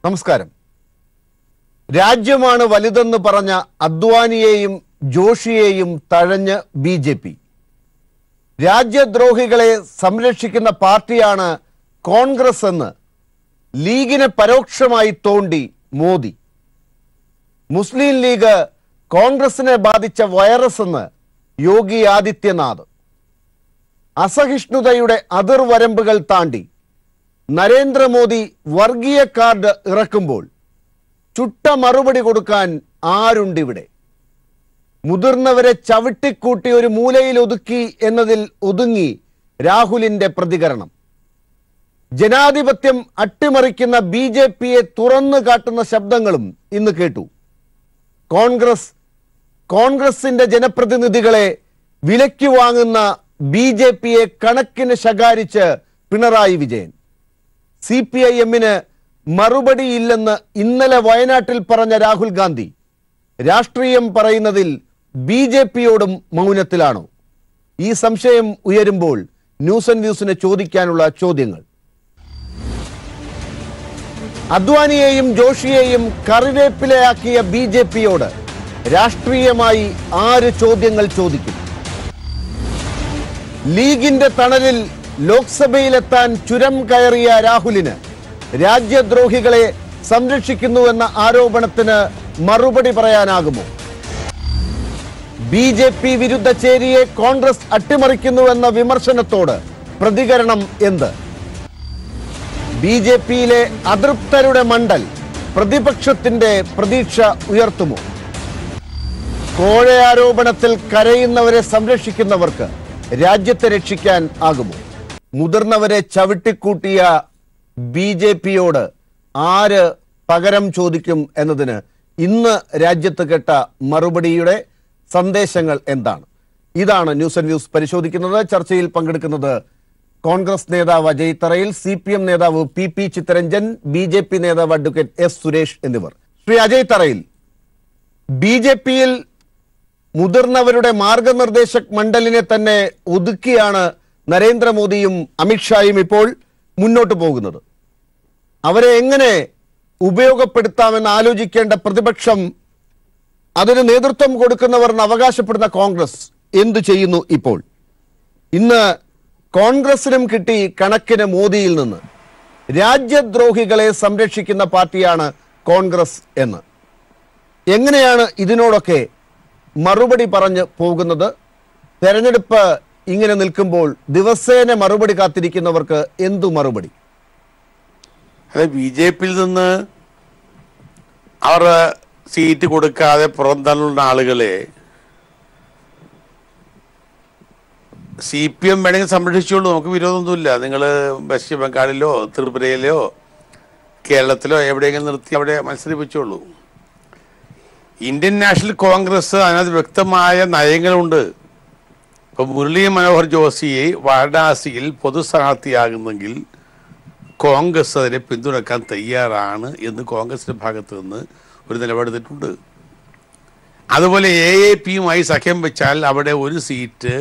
നമസ്കാരം. രാജ്യമാണ് വലുതെന്ന് പറഞ്ഞ അദ്വാനിയെയും ജോഷിയെയും തഴഞ്ഞ് ബി.ജെ.പി. രാജ്യദ്രോഹികളെ സംരക്ഷിക്കുന്ന പാർട്ടിയാണ് കോൺഗ്രസ് എന്ന് ലീഗിനെ പരോക്ഷമായി തോണ്ടി മോദി. മുസ്ലിം ലീഗ് കോൺഗ്രസിനെ ബാധിച്ച വൈറസ് എന്ന് യോഗി ആദിത്യനാഥ്. അസഹിഷ്ണുതയുടെ അതിർവരമ്പുകൾ താണ്ടി നരേന്ദ്രമോദി വർഗീയ കാർഡ് ഇറക്കുമ്പോൾ ചുട്ട മറുപടി കൊടുക്കാൻ ആരുണ്ടിവിടെ? മുതിർന്നവരെ ചവിട്ടിക്കൂട്ടി ഒരു മൂലയിൽ ഒതുക്കി എന്നതിൽ ഒതുങ്ങി രാഹുലിന്റെ പ്രതികരണം. ജനാധിപത്യം അട്ടിമറിക്കുന്ന ബി.ജെ.പിയെ തുറന്നു കാട്ടുന്ന ശബ്ദങ്ങളും ഇന്ന് കേട്ടു. കോൺഗ്രസിന്റെ ജനപ്രതിനിധികളെ വിലയ്ക്ക് വാങ്ങുന്ന ബി.ജെ.പിയെ കണക്കിന് ശകാരിച്ച് പിണറായി വിജയൻ. CPIM-ന് മറുപടിയില്ലെന്ന് ഇന്നലെ വയനാട്ടിൽ പറഞ്ഞ രാഹുൽ ഗാന്ധി രാഷ്ട്രീയം പറയുന്നതിൽ ബി.ജെ.പിയോടും മൗനത്തിലാണോ? ഈ സംശയം ഉയരുമ്പോൾ ന്യൂസ് ആൻഡ് വ്യൂസിന് ചോദിക്കാനുള്ള ചോദ്യങ്ങൾ. അദ്വാനിയെയും ജോഷിയെയും കറിവേപ്പിലയാക്കിയ ബി.ജെ.പിയോട് രാഷ്ട്രീയമായി ആര് ചോദ്യങ്ങൾ ചോദിക്കും? ലീഗിന്റെ തണലിൽ ലോക്സഭയിലെത്താൻ ചുരം കയറിയ രാഹുലിന് രാജ്യദ്രോഹികളെ സംരക്ഷിക്കുന്നുവെന്ന ആരോപണത്തിന് മറുപടി പറയാനാകുമോ? ബി.ജെ.പി. വിരുദ്ധ ചേരിയെ കോൺഗ്രസ് അട്ടിമറിക്കുന്നുവെന്ന വിമർശനത്തോട് പ്രതികരണം എന്ത്? ബി.ജെ.പിയിലെ അതൃപ്തരുടെ മണ്ടൽ പ്രതിപക്ഷത്തിന്റെ പ്രതീക്ഷ ഉയർത്തുമോ? കോഴയാരോപണത്തിൽ കരയുന്നവരെ സംരക്ഷിക്കുന്നവർക്ക് രാജ്യത്തെ രക്ഷിക്കാൻ ആകുമോ? മുതിർന്നവരെ ചവിട്ടിക്കൂട്ടിയ ബി.ജെ.പിയോട് ആര് പകരം ചോദിക്കും എന്നതിന് ഇന്ന് രാജ്യത്ത് കേട്ട മറുപടിയുടെ സന്ദേശങ്ങൾ എന്താണ്? ഇതാണ് ന്യൂസ് ആൻഡ് വ്യൂസ് പരിശോധിക്കുന്നത്. ചർച്ചയിൽ പങ്കെടുക്കുന്നത് കോൺഗ്രസ് നേതാവ് അജയ് തറയിൽ, CPM നേതാവ് PP ചിത്തരഞ്ജൻ, ബി.ജെ.പി. നേതാവ് അഡ്വക്കേറ്റ് S. സുരേഷ് എന്നിവർ. ശ്രീ അജയ് തറയിൽ, ബി.ജെ.പിയിൽ മുതിർന്നവരുടെ മാർഗനിർദ്ദേശക് മണ്ഡലിനെ തന്നെ ഒതുക്കിയാണ് നരേന്ദ്രമോദിയും അമിത്ഷായും ഇപ്പോൾ മുന്നോട്ട് പോകുന്നത്. അവരെ എങ്ങനെ ഉപയോഗപ്പെടുത്താമെന്ന് ആലോചിക്കേണ്ട പ്രതിപക്ഷം, അതിന് നേതൃത്വം കൊടുക്കുന്നവർ അവകാശപ്പെടുന്ന കോൺഗ്രസ് എന്തു ചെയ്യുന്നു ഇപ്പോൾ? ഇന്ന് കോൺഗ്രസിനും കിട്ടി കണക്കിന് മോദിയിൽ നിന്ന്. രാജ്യദ്രോഹികളെ സംരക്ഷിക്കുന്ന പാർട്ടിയാണ് കോൺഗ്രസ് എന്ന്. എങ്ങനെയാണ് ഇതിനോടൊക്കെ മറുപടി പറഞ്ഞ് പോകുന്നത്? തെരഞ്ഞെടുപ്പ് ഇങ്ങനെ നിൽക്കുമ്പോൾ ദിവസേന മറുപടി കാത്തിരിക്കുന്നവർക്ക് എന്തു മറുപടി? അതെ, ബി.ജെ.പിയിൽ നിന്ന് അവർ സീറ്റ് കൊടുക്കാതെ പുറന്തള്ളുന്ന ആളുകളെ CPM വേണമെങ്കിൽ സംരക്ഷിച്ചോളൂ, നമുക്ക് വിരോധമൊന്നുമില്ല. നിങ്ങൾ പശ്ചിമ ബംഗാളിലോ ത്രിപുരയിലോ കേരളത്തിലോ എവിടെയെങ്കിലും നിർത്തി അവിടെ മത്സരിപ്പിച്ചോളൂ. ഇന്ത്യൻ നാഷണൽ കോൺഗ്രസ് അതിനകത്ത് വ്യക്തമായ നയങ്ങളുണ്ട്. ഇപ്പം മുരളി മനോഹർ ജോഷിയെ വാരണാസിയിൽ പൊതു സ്ഥാനാർത്ഥിയാകുന്നെങ്കിൽ കോൺഗ്രസ് അതിനെ പിന്തുണക്കാൻ തയ്യാറാണ് എന്ന് കോൺഗ്രസിൻ്റെ ഭാഗത്ത് നിന്ന് ഒരു നിലപാടെടുത്തിട്ടുണ്ട്. അതുപോലെ AAP-യുമായി സഖ്യം വെച്ചാൽ അവിടെ ഒരു സീറ്റ്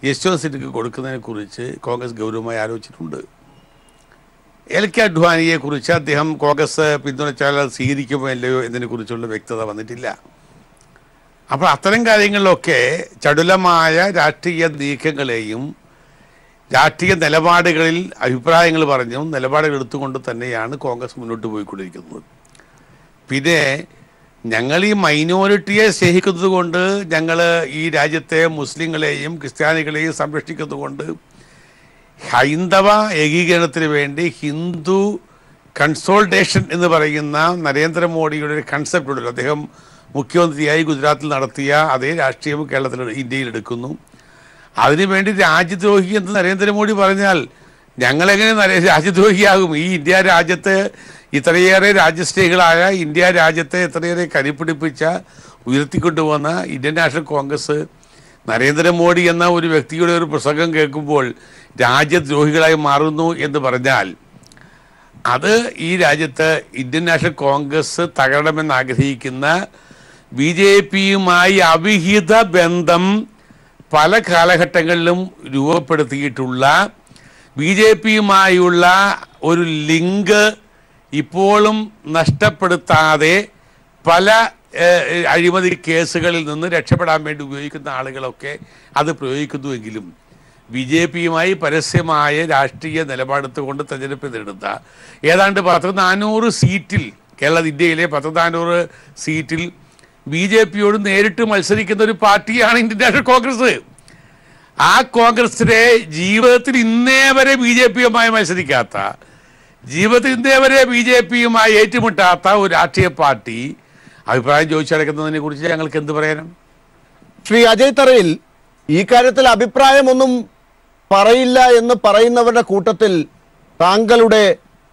യശ്വന്ത് സിൻഹയ്ക്ക് കൊടുക്കുന്നതിനെ കുറിച്ച് കോൺഗ്രസ് ഗൗരവമായി ആലോചിച്ചിട്ടുണ്ട്. LK അഡ്വാനിയെക്കുറിച്ച് അദ്ദേഹം കോൺഗ്രസ് പിന്തുണച്ചാൽ അത് സ്വീകരിക്കുമോ ഇല്ലയോ എന്നതിനെക്കുറിച്ചുള്ള വ്യക്തത വന്നിട്ടില്ല. അപ്പോൾ അത്തരം കാര്യങ്ങളിലൊക്കെ ചടുലമായ രാഷ്ട്രീയ നീക്കങ്ങളെയും രാഷ്ട്രീയ നിലപാടുകളിൽ അഭിപ്രായങ്ങൾ പറഞ്ഞും നിലപാടുകൾ എടുത്തുകൊണ്ട് തന്നെയാണ് കോൺഗ്രസ് മുന്നോട്ട് പോയിക്കൊണ്ടിരിക്കുന്നത്. പിന്നെ ഞങ്ങൾ ഈ മൈനോറിറ്റിയെ സ്നേഹിക്കുന്നത് കൊണ്ട്, ഞങ്ങൾ ഈ രാജ്യത്തെ മുസ്ലിങ്ങളെയും ക്രിസ്ത്യാനികളെയും സംരക്ഷിക്കുന്നത് കൊണ്ട് ഹൈന്ദവ ഏകീകരണത്തിന് വേണ്ടി ഹിന്ദു കൺസോൾട്ടേഷൻ എന്ന് പറയുന്ന നരേന്ദ്രമോദിയുടെ ഒരു കൺസെപ്റ്റ് ഉണ്ടല്ലോ, അദ്ദേഹം മുഖ്യമന്ത്രിയായി ഗുജറാത്തിൽ നടത്തിയ അതേ രാഷ്ട്രീയം ഇന്ത്യയിൽ എടുക്കുന്നു. അതിനുവേണ്ടി രാജ്യദ്രോഹി എന്ന് നരേന്ദ്രമോദി പറഞ്ഞാൽ ഞങ്ങളെങ്ങനെ രാജ്യദ്രോഹിയാകും? ഈ ഇന്ത്യ രാജ്യത്ത് ഇത്രയേറെ രാജ്യസ്നേഹികളായ ഇന്ത്യ രാജ്യത്തെ ഇത്രയേറെ കരിപ്പിടിപ്പിച്ച ഉയർത്തിക്കൊണ്ടുവന്ന ഇന്ത്യൻ നാഷണൽ കോൺഗ്രസ് നരേന്ദ്രമോദി എന്ന ഒരു വ്യക്തിയുടെ ഒരു പ്രസംഗം കേൾക്കുമ്പോൾ രാജ്യദ്രോഹികളായി മാറുന്നു എന്ന് പറഞ്ഞാൽ അത് ഈ രാജ്യത്ത് ഇന്ത്യൻ നാഷണൽ കോൺഗ്രസ് തകരണമെന്ന് ആഗ്രഹിക്കുന്ന ബി.ജെ.പിയുമായി അവിഹിത ബന്ധം പല കാലഘട്ടങ്ങളിലും രൂപപ്പെടുത്തിയിട്ടുള്ള ബി.ജെ.പിയുമായുള്ള ഒരു ലിങ്ക് ഇപ്പോഴും നഷ്ടപ്പെടുത്താതെ പല അഴിമതി കേസുകളിൽ നിന്ന് രക്ഷപ്പെടാൻ വേണ്ടി ഉപയോഗിക്കുന്ന ആളുകളൊക്കെ അത് പ്രയോഗിക്കുന്നുവെങ്കിലും BJP-യുമായി പരസ്യമായ രാഷ്ട്രീയ നിലപാടെടുത്തുകൊണ്ട് തെരഞ്ഞെടുപ്പ് നേടുന്ന ഏതാണ്ട് 400 സീറ്റിൽ ഇന്ത്യയിലെ 400 സീറ്റിൽ BJP-യോട് നേരിട്ട് മത്സരിക്കുന്ന ഒരു പാർട്ടിയാണ് ഇന്ത്യൻ നാഷണൽ കോൺഗ്രസ്. ആ കോൺഗ്രസിനെ ജീവിതത്തിൽ ഇന്നേ വരെ BJP-യുമായി മത്സരിക്കാത്ത, ജീവിതത്തിൽ ഇന്നേ വരെ BJP-യുമായി ഏറ്റുമുട്ടാത്ത ഒരു രാഷ്ട്രീയ പാർട്ടി അഭിപ്രായം ചോദിച്ചടക്കുന്നതിനെ കുറിച്ച് ഞങ്ങൾക്ക് എന്ത് പറയാനാണ്? ശ്രീ അജയ് തറയിൽ ഈ കാര്യത്തിൽ അഭിപ്രായമൊന്നും പറയില്ല എന്ന് പറയുന്നവരുടെ കൂട്ടത്തിൽ താങ്കളുടെ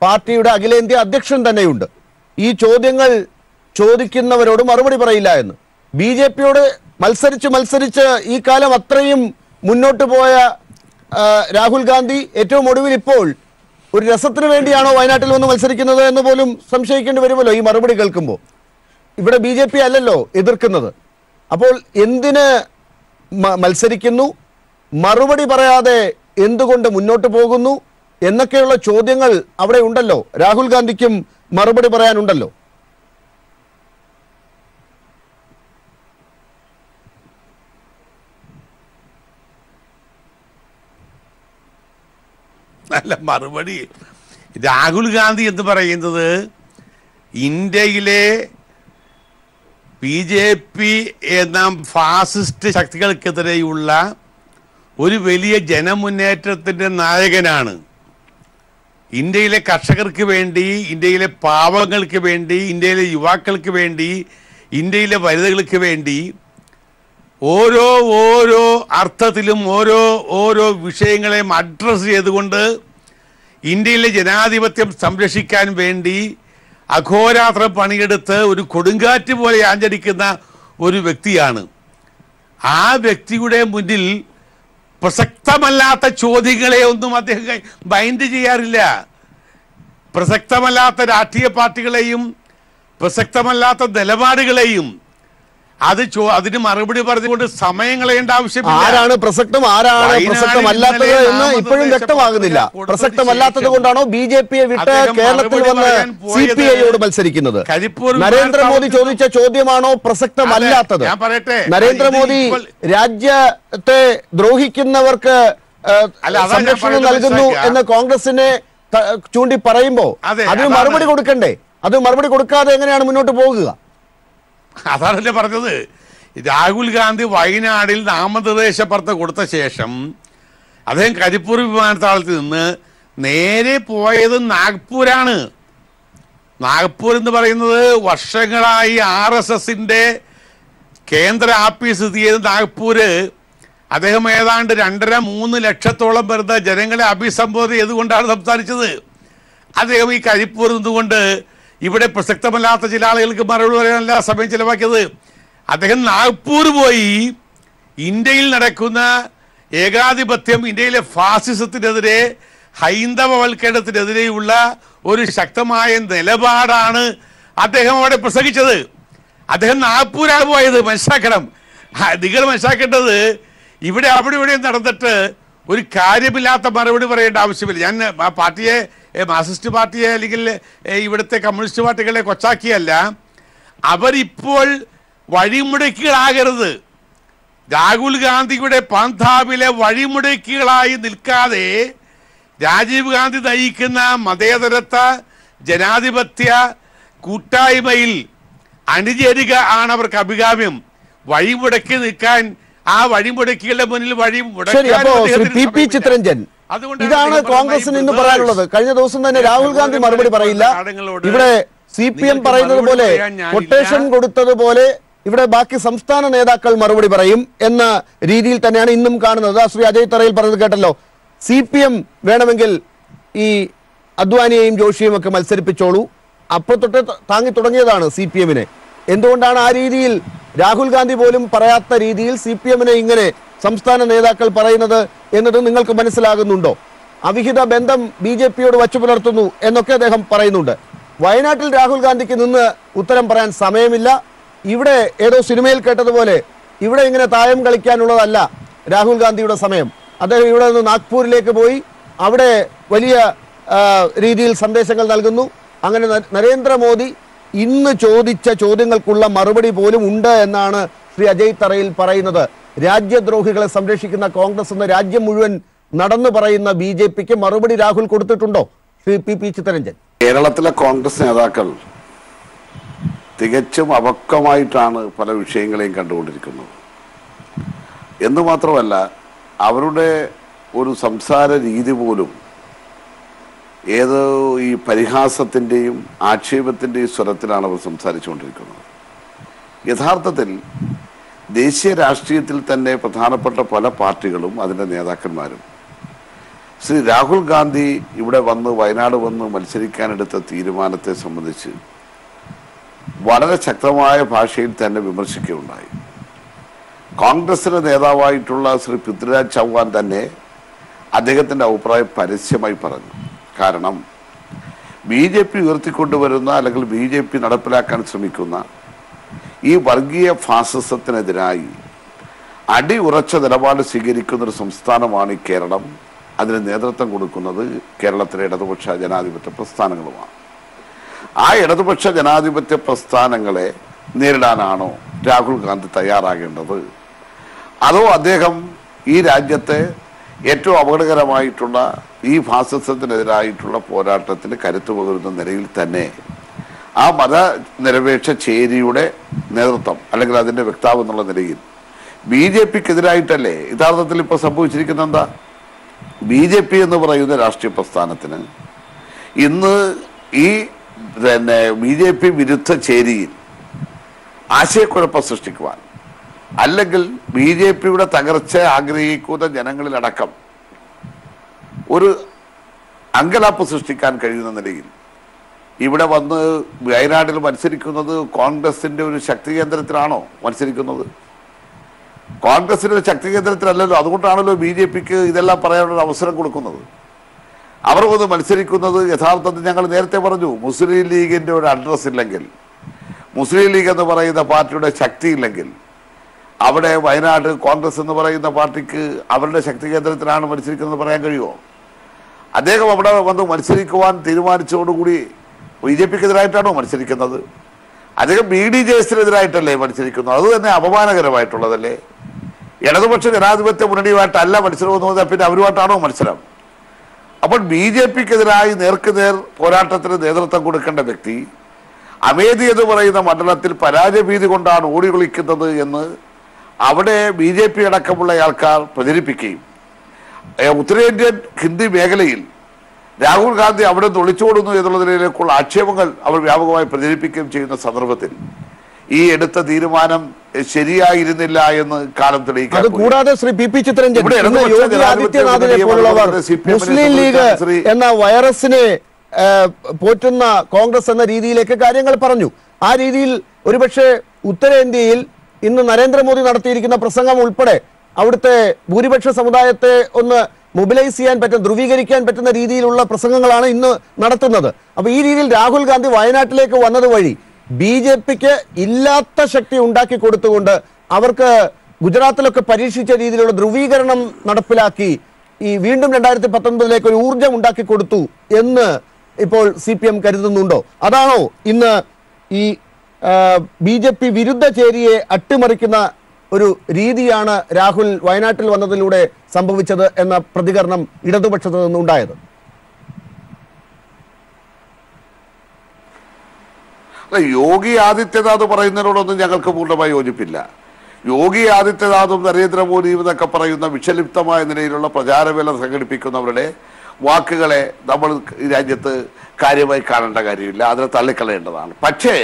പാർട്ടിയുടെ അഖിലേന്ത്യാ അധ്യക്ഷൻ തന്നെയുണ്ട്. ഈ ചോദ്യങ്ങൾ ചോദിക്കുന്നവരോട് മറുപടി പറയില്ല എന്ന്. BJP-യോട് മത്സരിച്ച് ഈ കാലം അത്രയും മുന്നോട്ട് പോയ രാഹുൽ ഗാന്ധി ഏറ്റവും ഒടുവിൽ ഇപ്പോൾ ഒരു രസത്തിന് വേണ്ടിയാണോ വയനാട്ടിൽ വന്ന് മത്സരിക്കുന്നത് എന്ന് പോലും സംശയിക്കേണ്ടി വരുമല്ലോ ഈ മറുപടി കേൾക്കുമ്പോൾ. ഇവിടെ BJP അല്ലല്ലോ എതിർക്കുന്നത്. അപ്പോൾ എന്തിന് മത്സരിക്കുന്നു, മറുപടി പറയാതെ എന്തുകൊണ്ട് മുന്നോട്ട് പോകുന്നു എന്നൊക്കെയുള്ള ചോദ്യങ്ങൾ അവിടെ ഉണ്ടല്ലോ. രാഹുൽ ഗാന്ധിക്കും മറുപടി പറയാനുണ്ടല്ലോ. നല്ല മറുപടി. രാഹുൽ ഗാന്ധി എന്ന് പറയുന്നത് ഇന്ത്യയിലെ BJP എന്ന ഫാസിസ്റ്റ് ശക്തികൾക്കെതിരെയുള്ള ഒരു വലിയ ജനമുന്നേറ്റത്തിൻ്റെ നായകനാണ്. ഇന്ത്യയിലെ കർഷകർക്ക് വേണ്ടി, ഇന്ത്യയിലെ പാവങ്ങൾക്ക് വേണ്ടി, ഇന്ത്യയിലെ യുവാക്കൾക്ക് വേണ്ടി, ഇന്ത്യയിലെ വനിതകൾക്ക് വേണ്ടി ഓരോ അർത്ഥത്തിലും ഓരോ വിഷയങ്ങളെയും അഡ്രസ്സ് ചെയ്തുകൊണ്ട് ഇന്ത്യയിലെ ജനാധിപത്യം സംരക്ഷിക്കാൻ വേണ്ടി അഘോരാത്രം പണിയെടുത്ത് ഒരു കൊടുങ്കാറ്റ് പോലെ ആഞ്ഞടിക്കുന്ന ഒരു വ്യക്തിയാണ്. ആ വ്യക്തിയുടെ മുന്നിൽ പ്രസക്തമല്ലാത്ത ചോദ്യങ്ങളെ ഒന്നും അദ്ദേഹം മൈൻഡ് ചെയ്യാറില്ല. പ്രസക്തമല്ലാത്ത രാഷ്ട്രീയ പാർട്ടികളെയും പ്രസക്തമല്ലാത്ത നിലപാടുകളെയും അതിന് മറുപടി പറഞ്ഞുകൊണ്ട് സമയം കളയേണ്ട ആവശ്യമില്ല. ആരാണ് പ്രസക്തം, ആരാണ് പ്രസക്തമല്ലാത്തത് എന്ന് ഇപ്പോഴും വ്യക്തമാകുന്നില്ല. പ്രസക്തമല്ലാത്തത് കൊണ്ടാണോ BJP-യെ വിട്ട് കേരളത്തിൽ വന്ന് CPI-യോട് മത്സരിക്കുന്നത്? നരേന്ദ്രമോദി ചോദിച്ച ചോദ്യമാണോ പ്രസക്തമല്ലാത്തത്? ഞാൻ പറയട്ടെ, നരേന്ദ്രമോദി രാജ്യത്തെ ദ്രോഹിക്കുന്നവർക്ക് സംരക്ഷണം നൽകുന്നു എന്ന് കോൺഗ്രസിനെ ചൂണ്ടി പറയുമ്പോ അതിന് മറുപടി കൊടുക്കണ്ടേ? അത് മറുപടി കൊടുക്കാതെ എങ്ങനെയാണ് മുന്നോട്ട് പോകുക? അതാണല്ലേ പറഞ്ഞത്. രാഹുൽ ഗാന്ധി വയനാടിൽ നാമനിർദ്ദേശ കൊടുത്ത ശേഷം അദ്ദേഹം കരിപ്പൂർ വിമാനത്താവളത്തിൽ നിന്ന് നേരെ പോയത് നാഗ്പൂരാണ്. നാഗ്പൂർ എന്ന് പറയുന്നത് വർഷങ്ങളായി RSSന്റെ കേന്ദ്ര ആഫീസ് സ്ഥിതി ചെയ്ത നാഗ്പൂര് അദ്ദേഹം ഏതാണ്ട് 2.5-3 ലക്ഷത്തോളം വരുന്ന ജനങ്ങളെ അഭിസംബോധന ചെയ്തുകൊണ്ടാണ് സംസാരിച്ചത്. അദ്ദേഹം ഈ കരിപ്പൂർ നിന്നുകൊണ്ട് ഇവിടെ പ്രസക്തമല്ലാത്ത ചില ആളുകൾക്ക് മറുപടി പറയാനല്ല സമയം ചിലവാക്കിയത്. അദ്ദേഹം നാഗ്പൂർ പോയി ഇന്ത്യയിൽ നടക്കുന്ന ഏകാധിപത്യം, ഇന്ത്യയിലെ ഫാസിസത്തിനെതിരെ, ഹൈന്ദവവൽക്കരണത്തിനെതിരെയുള്ള ഒരു ശക്തമായ നിലപാടാണ് അദ്ദേഹം അവിടെ പ്രസംഗിച്ചത്. അദ്ദേഹം നാഗ്പൂരാണ് പോയത്. മനസ്സിലാക്കണം, നിങ്ങൾ മനസ്സിലാക്കേണ്ടത് ഇവിടെ ഇവിടെയും നടന്നിട്ട് ഒരു കാര്യമില്ലാത്ത മറുപടി പറയേണ്ട ആവശ്യമില്ല. ഞാൻ ആ പാർട്ടിയെ, മാർക്സിസ്റ്റ് പാർട്ടിയെ അല്ലെങ്കിൽ ഇവിടുത്തെ കമ്മ്യൂണിസ്റ്റ് പാർട്ടികളെ കൊച്ചാക്കിയല്ല. അവരിപ്പോൾ വഴിമുടക്കികളാകരുത്. രാഹുൽ ഗാന്ധിയുടെ പന്ഥാവിലെ വഴിമുടക്കികളായി നിൽക്കാതെ രാജീവ് ഗാന്ധി നയിക്കുന്ന മതേതരത്വ ജനാധിപത്യ കൂട്ടായ്മയിൽ അണിചേരുക ആണ് അവർക്ക് അഭികാമ്യം. വഴിമുടക്കി നിൽക്കാൻ, ആ വഴിമുടക്കികളുടെ മുന്നിൽ ചിത്രരഞ്ജൻ, ഇതാണ് കോൺഗ്രസിന് ഇന്ന് പറയാനുള്ളത്. കഴിഞ്ഞ ദിവസം തന്നെ രാഹുൽ ഗാന്ധി മറുപടി പറയില്ല. ഇവിടെ CPM പറയുന്നത് പോലെ, കൊട്ടേഷൻ കൊടുത്തതുപോലെ ഇവിടെ ബാക്കി സംസ്ഥാന നേതാക്കൾ മറുപടി പറയും എന്ന രീതിയിൽ തന്നെയാണ് ഇന്നും കാണുന്നത്. ശ്രീ അജയ് തറയിൽ പറഞ്ഞത് കേട്ടല്ലോ. CPM വേണമെങ്കിൽ ഈ അദ്വാനിയെയും ജോഷിയും ഒക്കെ മത്സരിപ്പിച്ചോളൂ, അപ്പോൾ തൊട്ട് താങ്ങി തുടങ്ങിയതാണ് CPM-നെ. എന്തുകൊണ്ടാണ് ആ രീതിയിൽ രാഹുൽ ഗാന്ധി പോലും പറയാത്ത രീതിയിൽ CPM-നെ ഇങ്ങനെ സംസ്ഥാന നേതാക്കൾ പറയുന്നത് എന്നത് നിങ്ങൾക്ക് മനസ്സിലാകുന്നുണ്ടോ? അവിഹിത ബന്ധം BJP-യോട് വച്ചു പുലർത്തുന്നു എന്നൊക്കെ അദ്ദേഹം പറയുന്നുണ്ട്. വയനാട്ടിൽ രാഹുൽ ഗാന്ധിക്ക് നിന്ന് ഉത്തരം പറയാൻ സമയമില്ല. ഇവിടെ ഏതോ സിനിമയിൽ കേട്ടതുപോലെ ഇവിടെ ഇങ്ങനെ തായം കളിക്കാനുള്ളതല്ല രാഹുൽ ഗാന്ധിയുടെ സമയം. അദ്ദേഹം ഇവിടെ നിന്ന് നാഗ്പൂരിലേക്ക് പോയി അവിടെ വലിയ രീതിയിൽ സന്ദേശങ്ങൾ നൽകുന്നു. അങ്ങനെ നരേന്ദ്രമോദി ഇന്ന് ചോദിച്ച ചോദ്യങ്ങൾക്കുള്ള മറുപടി പോലും ഉണ്ട് എന്നാണ് ശ്രീ അജയ് തറയിൽ പറയുന്നത്. രാജ്യദ്രോഹികളെ സംരക്ഷിക്കുന്ന കോൺഗ്രസ് എന്ന് രാജ്യം മുഴുവൻ നടന്നു പറയുന്ന BJPക്ക് മറുപടി രാഹുൽ കൊടുത്തിട്ടുണ്ടോ? ശ്രീ പി ചിത്തരഞ്ജൻ. കേരളത്തിലെ കോൺഗ്രസ് നേതാക്കൾ തികച്ചും അപക്വമായിട്ടാണ് പല വിഷയങ്ങളെയും കണ്ടുകൊണ്ടിരിക്കുന്നത് എന്ന് മാത്രമല്ല, അവരുടെ ഒരു സംസാര രീതി പോലും ഏതോ ഈ പരിഹാസത്തിൻ്റെയും ആക്ഷേപത്തിൻ്റെയും സ്വരത്തിലാണ് അവർ സംസാരിച്ചുകൊണ്ടിരിക്കുന്നത്. യഥാർത്ഥത്തിൽ ദേശീയ രാഷ്ട്രീയത്തിൽ തന്നെ പ്രധാനപ്പെട്ട പല പാർട്ടികളും അതിൻ്റെ നേതാക്കന്മാരും ശ്രീ രാഹുൽ ഗാന്ധി ഇവിടെ വന്ന് വയനാട് വന്ന് മത്സരിക്കാനെടുത്ത തീരുമാനത്തെ സംബന്ധിച്ച് വളരെ ശക്തമായ ഭാഷയിൽ തന്നെ വിമർശിക്കുകയുണ്ടായി. കോൺഗ്രസിന്റെ നേതാവായിട്ടുള്ള ശ്രീ പൃഥ്വിരാജ് ചൗഹാൻ തന്നെ അദ്ദേഹത്തിൻ്റെ അഭിപ്രായം പരസ്യമായി പറഞ്ഞു. കാരണം BJP ഉയർത്തിക്കൊണ്ടുവരുന്ന അല്ലെങ്കിൽ BJP നടപ്പിലാക്കാൻ ശ്രമിക്കുന്ന ഈ വർഗീയ ഫാസിസത്തിനെതിരായി അടിയുറച്ച നിലപാട് സ്വീകരിക്കുന്ന ഒരു സംസ്ഥാനമാണ് ഈ കേരളം. അതിന് നേതൃത്വം കൊടുക്കുന്നത് കേരളത്തിലെ ഇടതുപക്ഷ ജനാധിപത്യ പ്രസ്ഥാനങ്ങളുമാണ്. ആ ഇടതുപക്ഷ ജനാധിപത്യ പ്രസ്ഥാനങ്ങളെ നേരിടാനാണോ രാഹുൽ ഗാന്ധി തയ്യാറാകേണ്ടത്? അതോ അദ്ദേഹം ഈ രാജ്യത്തെ ഏറ്റവും അപകടകരമായിട്ടുള്ള ഈ ഫാസിസത്തിനെതിരായിട്ടുള്ള പോരാട്ടത്തിന് കരുത്തു പകരുന്ന നിലയിൽ തന്നെ ആ മതനിരപേക്ഷ ചേരിയുടെ നേതൃത്വം അല്ലെങ്കിൽ അതിൻ്റെ വക്താവ് എന്നുള്ള നിലയിൽ BJPക്കെതിരായിട്ടല്ലേ യഥാർത്ഥത്തിൽ ഇപ്പോൾ സംഭവിച്ചിരിക്കുന്ന എന്താ? BJP എന്ന് പറയുന്ന രാഷ്ട്രീയ പ്രസ്ഥാനത്തിന് ഇന്ന് ഈ BJP വിരുദ്ധ ചേരിയിൽ ആശയക്കുഴപ്പം സൃഷ്ടിക്കുവാൻ അല്ലെങ്കിൽ BJPയുടെ തകർച്ച ആഗ്രഹിക്കുന്ന ജനങ്ങളിലടക്കം ഒരു അങ്കലാപ്പ് സൃഷ്ടിക്കാൻ കഴിയുന്ന നിലയിൽ ഇവിടെ വന്ന് വയനാട്ടിൽ മത്സരിക്കുന്നത് കോൺഗ്രസിന്റെ ഒരു ശക്തി കേന്ദ്രത്തിലാണോ മത്സരിക്കുന്നത്? കോൺഗ്രസിന്റെ ഒരു ശക്തി കേന്ദ്രത്തിലല്ലല്ലോ. അതുകൊണ്ടാണല്ലോ BJPക്ക് ഇതെല്ലാം പറയാനുള്ള അവസരം കൊടുക്കുന്നത്. അവർ വന്ന് മത്സരിക്കുന്നത് യഥാർത്ഥത്തിൽ ഞങ്ങൾ നേരത്തെ പറഞ്ഞു, മുസ്ലിം ലീഗിന്റെ ഒരു അഡ്രസ് ഇല്ലെങ്കിൽ, മുസ്ലിം ലീഗ് എന്ന് പറയുന്ന പാർട്ടിയുടെ ശക്തി ഇല്ലെങ്കിൽ അവിടെ വയനാട് കോൺഗ്രസ് എന്ന് പറയുന്ന പാർട്ടിക്ക് അവരുടെ ശക്തി കേന്ദ്രത്തിലാണ് മത്സരിക്കുന്നത് പറയാൻ കഴിയുമോ? അദ്ദേഹം അവിടെ വന്ന് മത്സരിക്കുവാൻ തീരുമാനിച്ചതോടുകൂടി BJPക്കെതിരായിട്ടാണോ മത്സരിക്കുന്നത്? അദ്ദേഹം BDJS-നെതിരായിട്ടല്ലേ മത്സരിക്കുന്നത്? അത് തന്നെ അപമാനകരമായിട്ടുള്ളതല്ലേ? ഇടതുപക്ഷ ജനാധിപത്യ മുന്നണിയുമായിട്ടല്ല മത്സരമെന്ന് പറഞ്ഞാൽ പിന്നെ അവരുമായിട്ടാണോ മത്സരം? അപ്പോൾ BJPക്കെതിരായി നേർക്കുനേർ പോരാട്ടത്തിന് നേതൃത്വം കൊടുക്കേണ്ട വ്യക്തി അമേധി എന്ന് പറയുന്ന മണ്ഡലത്തിൽ പരാജയഭീതി കൊണ്ടാണ് ഓടിയൊളിക്കുന്നത് എന്ന് അവിടെ BJP അടക്കമുള്ള ആൾക്കാർ പ്രചരിപ്പിക്കുകയും ഉത്തരേന്ത്യൻ ഹിന്ദി മേഖലയിൽ രാഹുൽ ഗാന്ധി അവിടെ നിന്ന് ഒളിച്ചോടുന്നു എന്നുള്ളതിലേക്കുള്ള ആക്ഷേപങ്ങൾ അവർ വ്യാപകമായി പ്രചരിപ്പിക്കുകയും ചെയ്യുന്ന സന്ദർഭത്തിൽ ഈ എടുത്ത തീരുമാനം ശരിയായിരുന്നില്ല എന്ന് കാലം തെളിയിക്കാൻ. അതുകൂടാതെ ശ്രീ പി ചിത്തരഞ്ജൻ, യോഗി ആദിത്യനാഥിനെ പോലുള്ളവർ മുസ്ലിം ലീഗ് എന്ന വൈറസിനെ പോറ്റുന്ന കോൺഗ്രസ് എന്ന രീതിയിലേക്ക് കാര്യങ്ങൾ പറഞ്ഞു. ആ രീതിയിൽ ഒരുപക്ഷെ ഉത്തരേന്ത്യയിൽ ഇന്ന് നരേന്ദ്രമോദി നടത്തിയിരിക്കുന്ന പ്രസംഗം ഉൾപ്പെടെ അവിടുത്തെ ഭൂരിപക്ഷ സമുദായത്തെ ഒന്ന് മൊബിലൈസ് ചെയ്യാൻ പറ്റുന്ന, ധ്രുവീകരിക്കാൻ പറ്റുന്ന രീതിയിലുള്ള പ്രസംഗങ്ങളാണ് ഇന്ന് നടത്തുന്നത്. അപ്പൊ ഈ രീതിയിൽ രാഹുൽ ഗാന്ധി വയനാട്ടിലേക്ക് വന്നത് വഴി BJPക്ക് ഇല്ലാത്ത ശക്തി ഉണ്ടാക്കി കൊടുത്തുകൊണ്ട് അവർക്ക് ഗുജറാത്തിലൊക്കെ പരീക്ഷിച്ച രീതിയിലുള്ള ധ്രുവീകരണം നടപ്പിലാക്കി ഈ വീണ്ടും 2019 ഒരു ഊർജം ഉണ്ടാക്കി കൊടുത്തു എന്ന് ഇപ്പോൾ CPM കരുതുന്നുണ്ടോ? അതാണോ ഇന്ന് ഈ BJP വിരുദ്ധ ചേരിയെ അട്ടിമറിക്കുന്ന ഒരു രീതിയാണ് രാഹുൽ വയനാട്ടിൽ വന്നതിലൂടെ സംഭവിച്ചത് എന്ന പ്രതികരണം ഇടതുപക്ഷത്ത് നിന്നുണ്ടായത്? അല്ല, യോഗി ആദിത്യനാഥ് പറയുന്നതിനോടൊന്നും ഞങ്ങൾക്ക് പൂർണ്ണമായി യോജിപ്പില്ല. യോഗി ആദിത്യനാഥും നരേന്ദ്രമോദിയും എന്നൊക്കെ പറയുന്ന വിഷലിപ്തമായ നിലയിലുള്ള പ്രചാരവേല സംഘടിപ്പിക്കുന്നവരുടെ വാക്കുകളെ നമ്മൾ ഈ രാജ്യത്ത് കാര്യമായി കാണേണ്ട കാര്യമില്ല, അതിനെ തള്ളിക്കളയേണ്ടതാണ്. പക്ഷേ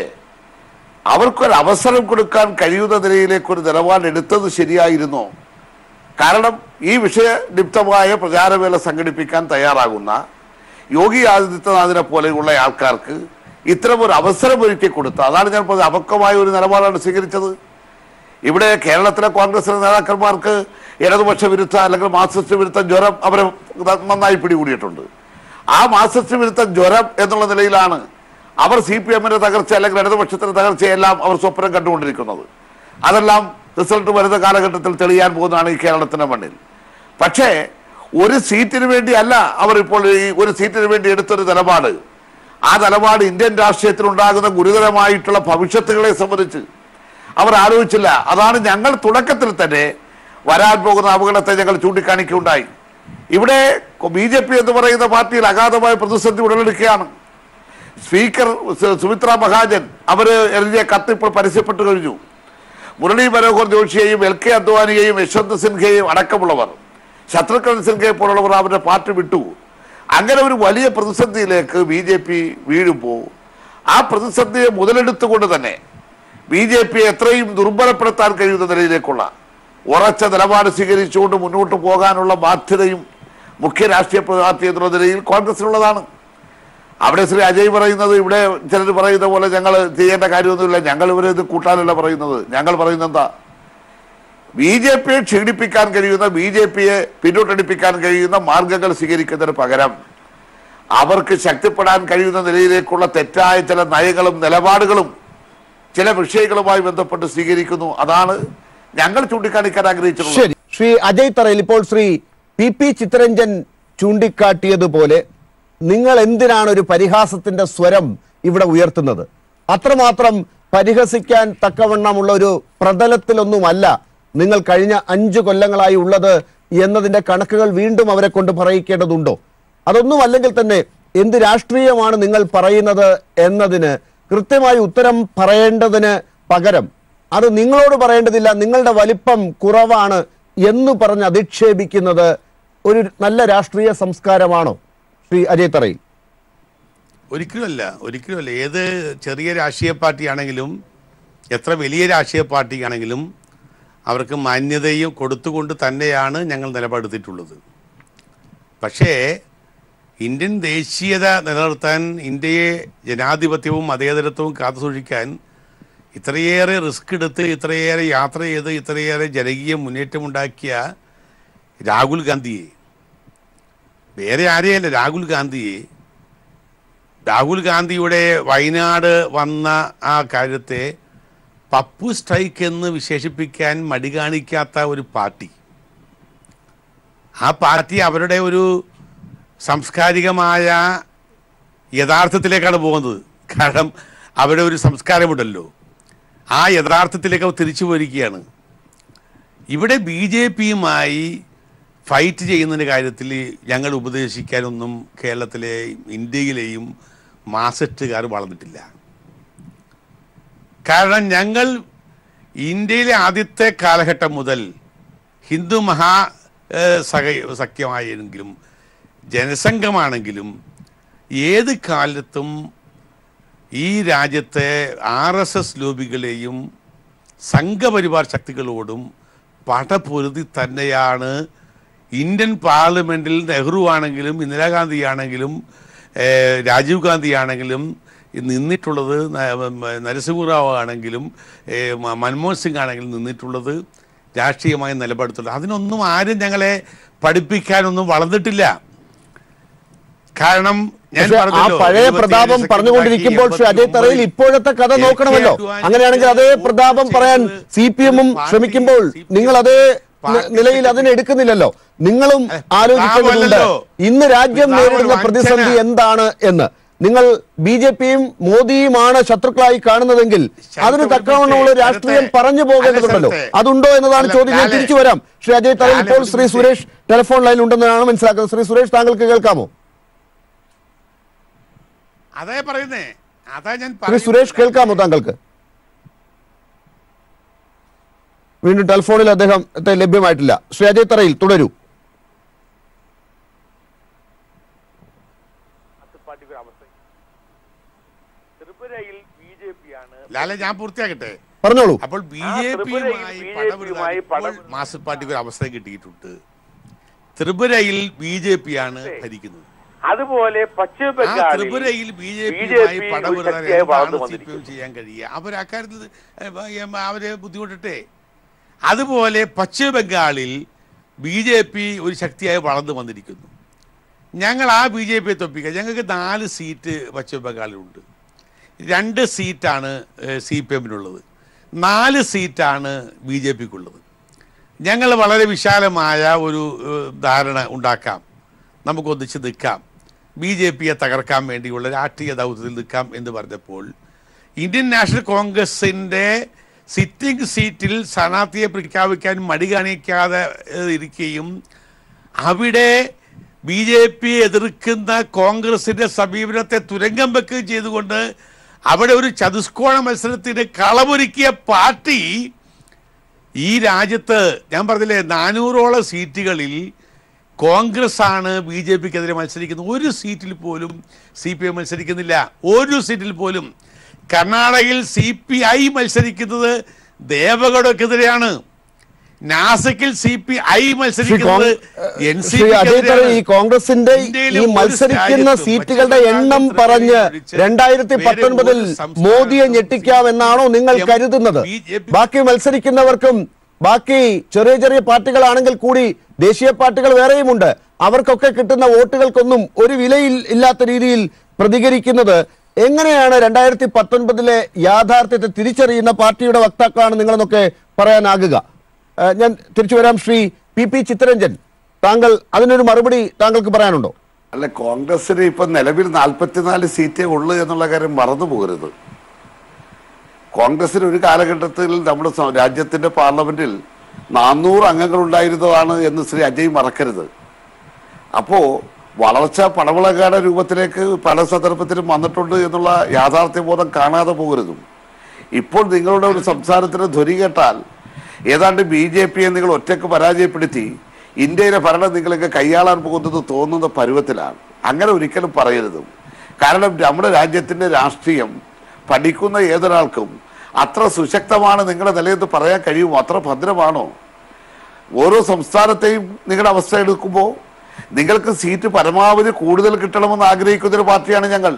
അവർക്കൊരു അവസരം കൊടുക്കാൻ കഴിയുന്ന നിലയിലേക്കൊരു നിലപാടെടുത്തത് ശരിയായിരുന്നോ? കാരണം ഈ വിഷയലിപ്തമായ പ്രചാരവേല സംഘടിപ്പിക്കാൻ തയ്യാറാകുന്ന യോഗി ആദിത്യനാഥിനെ പോലെയുള്ള ആൾക്കാർക്ക് ഇത്തരമൊരു അവസരം ഒരുക്കി കൊടുത്ത, അതാണ് ഞാൻ പറഞ്ഞത്, അപക്വമായ ഒരു നിലപാടാണ് സ്വീകരിച്ചത്. ഇവിടെ കേരളത്തിലെ കോൺഗ്രസിലെ നേതാക്കന്മാർക്ക് ഇടതുപക്ഷ വിരുദ്ധ അല്ലെങ്കിൽ മാർക്സിസ്റ്റ് വിരുദ്ധ ജ്വരം അവരെ നന്നായി പിടികൂടിയിട്ടുണ്ട്. ആ മാർക്സിസ്റ്റ് വിരുദ്ധ ജ്വരം എന്നുള്ള നിലയിലാണ് അവർ CPM-ന്റെ തകർച്ച അല്ലെങ്കിൽ ഇടതുപക്ഷത്തിന്റെ തകർച്ചയെല്ലാം അവർ സ്വപ്നം കണ്ടുകൊണ്ടിരിക്കുന്നത്. അതെല്ലാം റിസൾട്ട് വരുന്ന കാലഘട്ടത്തിൽ തെളിയാൻ പോകുന്നതാണ് ഈ കേരളത്തിന്റെ മണ്ണിൽ. പക്ഷേ ഒരു സീറ്റിന് വേണ്ടി അല്ല അവർ ഇപ്പോൾ ഈ ഒരു സീറ്റിന് വേണ്ടി എടുത്തൊരു നിലപാട്. ആ നിലപാട് ഇന്ത്യൻ രാഷ്ട്രീയത്തിൽ ഉണ്ടാകുന്ന ഗുരുതരമായിട്ടുള്ള ഭവിഷ്യത്തുകളെ സംബന്ധിച്ച് അവർ ആലോചിച്ചില്ല. അതാണ് ഞങ്ങൾ തുടക്കത്തിൽ തന്നെ വരാൻ പോകുന്ന അപകടത്തെ ഞങ്ങൾ ചൂണ്ടിക്കാണിക്കുകയുണ്ടായി. ഇവിടെ BJP എന്ന് പറയുന്ന പാർട്ടിയിൽ അഗാധമായ പ്രതിസന്ധി ഉടലെടുക്കുകയാണ്. സ്പീക്കർ സുമിത്ര മഹാജൻ അവര് എഴുതിയ കത്ത് ഇപ്പോൾ പരസ്യപ്പെട്ടു കഴിഞ്ഞു. മുരളി മനോഹർ ജോഷിയെയും LK അദ്വാനിയെയും യശ്വന്ത് സിൻഹയെയും അടക്കമുള്ളവർ, ശത്രുഘ്നൻ സിൻഹയെ പോലുള്ളവർ അവരുടെ പാർട്ടി വിട്ടു. അങ്ങനെ ഒരു വലിയ പ്രതിസന്ധിയിലേക്ക് BJP വീഴുമ്പോൾ ആ പ്രതിസന്ധിയെ മുതലെടുത്തുകൊണ്ട് തന്നെ BJP എത്രയും ദുർബലപ്പെടുത്താൻ കഴിയുന്ന നിലയിലേക്കുള്ള ഉറച്ച നിലപാട് സ്വീകരിച്ചുകൊണ്ട് മുന്നോട്ട് പോകാനുള്ള ബാധ്യതയും മുഖ്യ രാഷ്ട്രീയ പാർട്ടി എന്നുള്ള നിലയിൽ കോൺഗ്രസിനുള്ളതാണ്. അവിടെ ശ്രീ അജയ് പറയുന്നത്, ഇവിടെ ചിലർ പറയുന്ന പോലെ ഞങ്ങൾ ചെയ്യേണ്ട കാര്യമൊന്നുമില്ല, ഞങ്ങൾ ഇവരെ ഇത് കൂട്ടാനല്ല പറയുന്നത്. ഞങ്ങൾ പറയുന്നത് എന്താ, BJPയെ ക്ഷീണിപ്പിക്കാൻ കഴിയുന്ന, BJPയെ പിന്നോട്ടടിപ്പിക്കാൻ കഴിയുന്ന മാർഗങ്ങൾ സ്വീകരിക്കുന്നതിന് പകരം അവർക്ക് ശക്തിപ്പെടാൻ കഴിയുന്ന നിലയിലേക്കുള്ള തെറ്റായ ചില നയങ്ങളും നിലപാടുകളും ചില വിഷയങ്ങളുമായി ബന്ധപ്പെട്ട് സ്വീകരിക്കുന്നു. അതാണ് ഞങ്ങൾ ചൂണ്ടിക്കാണിക്കാൻ ആഗ്രഹിച്ചിട്ടുള്ളത്. ശരി, ശ്രീ അജയ് തറയിൽ, ഇപ്പോൾ ശ്രീ PP ചിത്തരഞ്ജൻ ചൂണ്ടിക്കാട്ടിയതുപോലെ നിങ്ങൾ എന്തിനാണ് ഒരു പരിഹാസത്തിന്റെ സ്വരം ഇവിടെ ഉയർത്തുന്നത്? അത്രമാത്രം പരിഹസിക്കാൻ തക്കവണ്ണമുള്ള ഒരു പ്രതലത്തിലൊന്നുമല്ല നിങ്ങൾ കഴിഞ്ഞ 5 കൊല്ലങ്ങളായി ഉള്ളത് എന്നതിന്റെ കണക്കുകൾ വീണ്ടും അവരെ കൊണ്ട് പറയിക്കേണ്ടതുണ്ടോ? അതൊന്നും അല്ലെങ്കിൽ തന്നെ എന്ത് രാഷ്ട്രീയമാണ് നിങ്ങൾ പറയുന്നത് എന്നതിന് കൃത്യമായി ഉത്തരം പറയേണ്ടതിന് പകരം അത് നിങ്ങളോട് പറയേണ്ടതില്ല, നിങ്ങളുടെ വലിപ്പം കുറവാണ് എന്ന് പറഞ്ഞ് അധിക്ഷേപിക്കുന്നത് ഒരു നല്ല രാഷ്ട്രീയ സംസ്കാരമാണോ ശ്രീ അജയ് തറയിൽ? ഒരിക്കലുമല്ല, ഒരിക്കലുമല്ല. ഏത് ചെറിയ രാഷ്ട്രീയ പാർട്ടിയാണെങ്കിലും എത്ര വലിയ രാഷ്ട്രീയ പാർട്ടിയാണെങ്കിലും അവർക്ക് മാന്യതയും കൊടുത്തുകൊണ്ട് തന്നെയാണ് ഞങ്ങൾ നിലപാടെടുത്തിട്ടുള്ളത്. പക്ഷേ ഇന്ത്യൻ ദേശീയത നിലനിർത്താൻ, ഇന്ത്യയെ ജനാധിപത്യവും മതേതരത്വവും കാത്തുസൂക്ഷിക്കാൻ ഇത്രയേറെ റിസ്ക് എടുത്ത്, ഇത്രയേറെ യാത്ര ചെയ്ത്, ഇത്രയേറെ ജനകീയ മുന്നേറ്റമുണ്ടാക്കിയ രാഹുൽ ഗാന്ധിയെ, വേറെ ആരെയല്ല, രാഹുൽ ഗാന്ധിയുടെ വയനാട് വന്ന ആ കാര്യത്തെ പപ്പു സ്ട്രൈക്ക് എന്ന് വിശേഷിപ്പിക്കാൻ മടി കാണിക്കാത്ത ഒരു പാർട്ടി, ആ പാർട്ടി അവരുടെ ഒരു സാംസ്കാരികമായ യഥാർത്ഥത്തിലേക്കാണ് പോകുന്നത്. കാരണം അവരുടെ ഒരു സംസ്കാരമുണ്ടല്ലോ, ആ യഥാർത്ഥത്തിലേക്ക് അവർ തിരിച്ചു പോയിരിക്കുകയാണ്. ഇവിടെ BJPയുമായി ഫൈറ്റ് ചെയ്യുന്നതിൻ്റെ കാര്യത്തിൽ ഞങ്ങൾ ഉപദേശിക്കാനൊന്നും കേരളത്തിലെയും ഇന്ത്യയിലെയും മാസറ്റുകാർ വളർന്നിട്ടില്ല. കാരണം ഞങ്ങൾ ഇന്ത്യയിലെ ആദ്യത്തെ കാലഘട്ടം മുതൽ ഹിന്ദു സഖ്യമായെങ്കിലും ജനസംഘമാണെങ്കിലും ഏത് കാലത്തും ഈ രാജ്യത്തെ RSS ലോബികളെയും സംഘപരിവാർ ശക്തികളോടും പടപൊരുതി തന്നെയാണ് ഇന്ത്യൻ പാർലമെൻറ്റിൽ നെഹ്റു ആണെങ്കിലും ഇന്ദിരാഗാന്ധി ആണെങ്കിലും രാജീവ് ഗാന്ധി ആണെങ്കിലും നിന്നിട്ടുള്ളത്, നരസിംഹറാവു ആണെങ്കിലും മൻമോഹൻ സിംഗ് ആണെങ്കിലും നിന്നിട്ടുള്ളത് രാഷ്ട്രീയമായ നിലപാടെടുത്തുള്ളത്. അതിനൊന്നും ആരും ഞങ്ങളെ പഠിപ്പിക്കാനൊന്നും വളർന്നിട്ടില്ല. കാരണം ആ പഴയ പ്രതാപം പറഞ്ഞുകൊണ്ടിരിക്കുമ്പോൾ ശ്രീ അജയ് തറയിൽ ഇപ്പോഴത്തെ കഥ നോക്കണമല്ലോ. അങ്ങനെയാണെങ്കിൽ അതേ പ്രതാപം പറയാൻ CPM-ഉം ശ്രമിക്കുമ്പോൾ നിങ്ങൾ അതേ നിലയിൽ അതിനെ എടുക്കുന്നില്ലല്ലോ. നിങ്ങളും ആലോചിക്കേണ്ടതുണ്ട് ഇന്ന് രാജ്യം നേരിടുന്ന പ്രതിസന്ധി എന്താണ് എന്ന്. നിങ്ങൾ BJPയും മോദിയുമാണ് ശത്രുക്കളായി കാണുന്നതെങ്കിൽ അതിന് തക്കവണ്ണമുള്ള രാഷ്ട്രീയം പറഞ്ഞു പോകേണ്ടതുണ്ടല്ലോ. അതുണ്ടോ എന്നതാണ് ചോദ്യം. ഞാൻ തിരിച്ചു വരാം ശ്രീ അജയ് തറയിൽ. ഇപ്പോൾ ശ്രീ സുരേഷ് ടെലിഫോൺ ലൈനിൽ ഉണ്ടെന്നാണ് മനസ്സിലാക്കുന്നത്. ശ്രീ സുരേഷ്, താങ്കൾക്ക് കേൾക്കാമോ? അതേ പറയുന്നേ, അതാ ഞാൻ ശ്രീ സുരേഷ് കേൾക്കാമോ താങ്കൾക്ക്? വീണ്ടും ടെലിഫോണിൽ അദ്ദേഹത്തെ ലഭ്യമായിട്ടില്ല. ശ്രീ അജയ് തറയിൽ തുടരൂ. ലാലെ, ഞാൻ പൂർത്തിയാക്കട്ടെ, പറഞ്ഞോളൂ. അപ്പോൾ BJPയുമായി മാർക്സിസ്റ്റ് പാർട്ടിക്ക് ഒരു അവസരം കിട്ടിയിട്ടുണ്ട്. ത്രിപുരയിൽ BJPയാണ് ഭരിക്കുന്നത്. അതുപോലെ ത്രിപുരയിൽ BJPയുമായി പടപൊരുതാൻ CPM ചെയ്യാൻ കഴിയുക? അവർ അക്കാര്യത്തിൽ അവരെ ബുദ്ധിമുട്ടട്ടെ. അതുപോലെ പശ്ചിമ ബംഗാളിൽ BJP ഒരു ശക്തിയായി വളർന്നു വന്നിരിക്കുന്നു. ഞങ്ങൾ ആ BJPയെ തോൽപ്പിക്കുക. ഞങ്ങൾക്ക് 4 സീറ്റ് പശ്ചിമ ബംഗാളിലുണ്ട്. 2 സീറ്റാണ് CPM-നുള്ളത്, 4 സീറ്റാണ് BJPക്കുള്ളത്. ഞങ്ങൾ വളരെ വിശാലമായ ഒരു ധാരണ ഉണ്ടാക്കാം, നമുക്കൊന്നിച്ച് നിൽക്കാം. BJPയെ തകർക്കാൻ വേണ്ടിയുള്ള രാഷ്ട്രീയ ദൗത്യത്തിൽ നിൽക്കാം എന്ന് പറഞ്ഞപ്പോൾ ഇന്ത്യൻ നാഷണൽ കോൺഗ്രസിൻ്റെ സിറ്റിംഗ് സീറ്റിൽ സ്ഥാനാർത്ഥിയെ പ്രഖ്യാപിക്കാൻ മടി കാണിക്കാതെ ഇരിക്കുകയും അവിടെ BJP എതിർക്കുന്ന കോൺഗ്രസിൻ്റെ സമീപനത്തെ തുരങ്കം വെക്കുകയും ചെയ്തുകൊണ്ട് അവിടെ ഒരു ചതുഷ്കോണ മത്സരത്തിന് കളമൊരുക്കിയ പാർട്ടി ഈ രാജ്യത്ത് ഞാൻ പറഞ്ഞില്ലേ 400ഓളം സീറ്റുകളിൽ കോൺഗ്രസ് ആണ് BJPക്കെതിരെ മത്സരിക്കുന്നത്. ഒരു സീറ്റിൽ പോലും CPI മത്സരിക്കുന്നില്ല. ഒരു സീറ്റിൽ പോലും. കർണാടകയിൽ CPI മത്സരിക്കുന്നത് ദേവഗഡക്കെതിരെയാണ്. നാസിക്കിൽ CPI മത്സരിക്കുന്നത് ഈ കോൺഗ്രസിന്റെ ഈ മത്സരിക്കുന്ന സീറ്റുകളുടെ എണ്ണം പറഞ്ഞ് 2019 മോദിയെ ഞെട്ടിക്കാമെന്നാണോ നിങ്ങൾ കരുതുന്നത്? ബാക്കി മത്സരിക്കുന്നവർക്കും ബാക്കി ചെറിയ ചെറിയ പാർട്ടികളാണെങ്കിൽ കൂടി ദേശീയ പാർട്ടികൾ വേറെയുമുണ്ട്. അവർക്കൊക്കെ കിട്ടുന്ന വോട്ടുകൾക്കൊന്നും ഒരു വിലയിൽ ഇല്ലാത്ത രീതിയിൽ പ്രതികരിക്കുന്നത് എങ്ങനെയാണ് 2019 യാഥാർത്ഥ്യത്തെ തിരിച്ചറിയുന്ന പാർട്ടിയുടെ വക്താക്കളാണ് നിങ്ങളെന്നൊക്കെ പറയാനാകുക? ഞാൻ തിരിച്ചു വരാം. ശ്രീ PP ചിത്തരഞ്ജൻ, താങ്കൾ അതിനൊരു മറുപടി താങ്കൾക്ക് പറയാനുണ്ടോ? അല്ല, കോൺഗ്രസിന് ഇപ്പൊ നിലവിൽ 44 സീറ്റേ ഉള്ളൂ എന്നുള്ള കാര്യം മറന്നു പോകരുത്. കോൺഗ്രസിന് ഒരു കാലഘട്ടത്തിൽ നമ്മുടെ രാജ്യത്തിന്റെ പാർലമെന്റിൽ 400 അംഗങ്ങൾ ഉണ്ടായിരുന്നതാണ് എന്ന് ശ്രീ അജയ് മറക്കരുത്. അപ്പോ വളർച്ച പടവളകാട രൂപത്തിലേക്ക് പല സന്ദർഭത്തിലും വന്നിട്ടുണ്ട് എന്നുള്ള യാഥാർത്ഥ്യബോധം കാണാതെ പോകരുതും. ഇപ്പോൾ നിങ്ങളുടെ ഒരു സംസാരത്തിന് ധ്വനി കേട്ടാൽ ഏതാണ്ട് BJPയെ നിങ്ങൾ ഒറ്റക്ക് പരാജയപ്പെടുത്തി ഇന്ത്യയിലെ ഭരണം നിങ്ങൾക്ക് കൈയാളാൻ പോകുന്നത് തോന്നുന്ന പരുവത്തിലാണ്. അങ്ങനെ ഒരിക്കലും പറയരുതും. കാരണം നമ്മുടെ രാജ്യത്തിന്റെ രാഷ്ട്രീയം പഠിക്കുന്ന ഏതൊരാൾക്കും അത്ര സുശക്തമാണ് നിങ്ങളുടെ നിലയെന്ന് പറയാൻ കഴിയുമോ? അത്ര ഭദ്രമാണോ? ഓരോ സംസ്ഥാനത്തെയും നിങ്ങളുടെ അവസ്ഥ എടുക്കുമ്പോൾ നിങ്ങൾക്ക് സീറ്റ് പരമാവധി കൂടുതൽ കിട്ടണമെന്ന് ആഗ്രഹിക്കുന്നൊരു പാർട്ടിയാണ് ഞങ്ങൾ.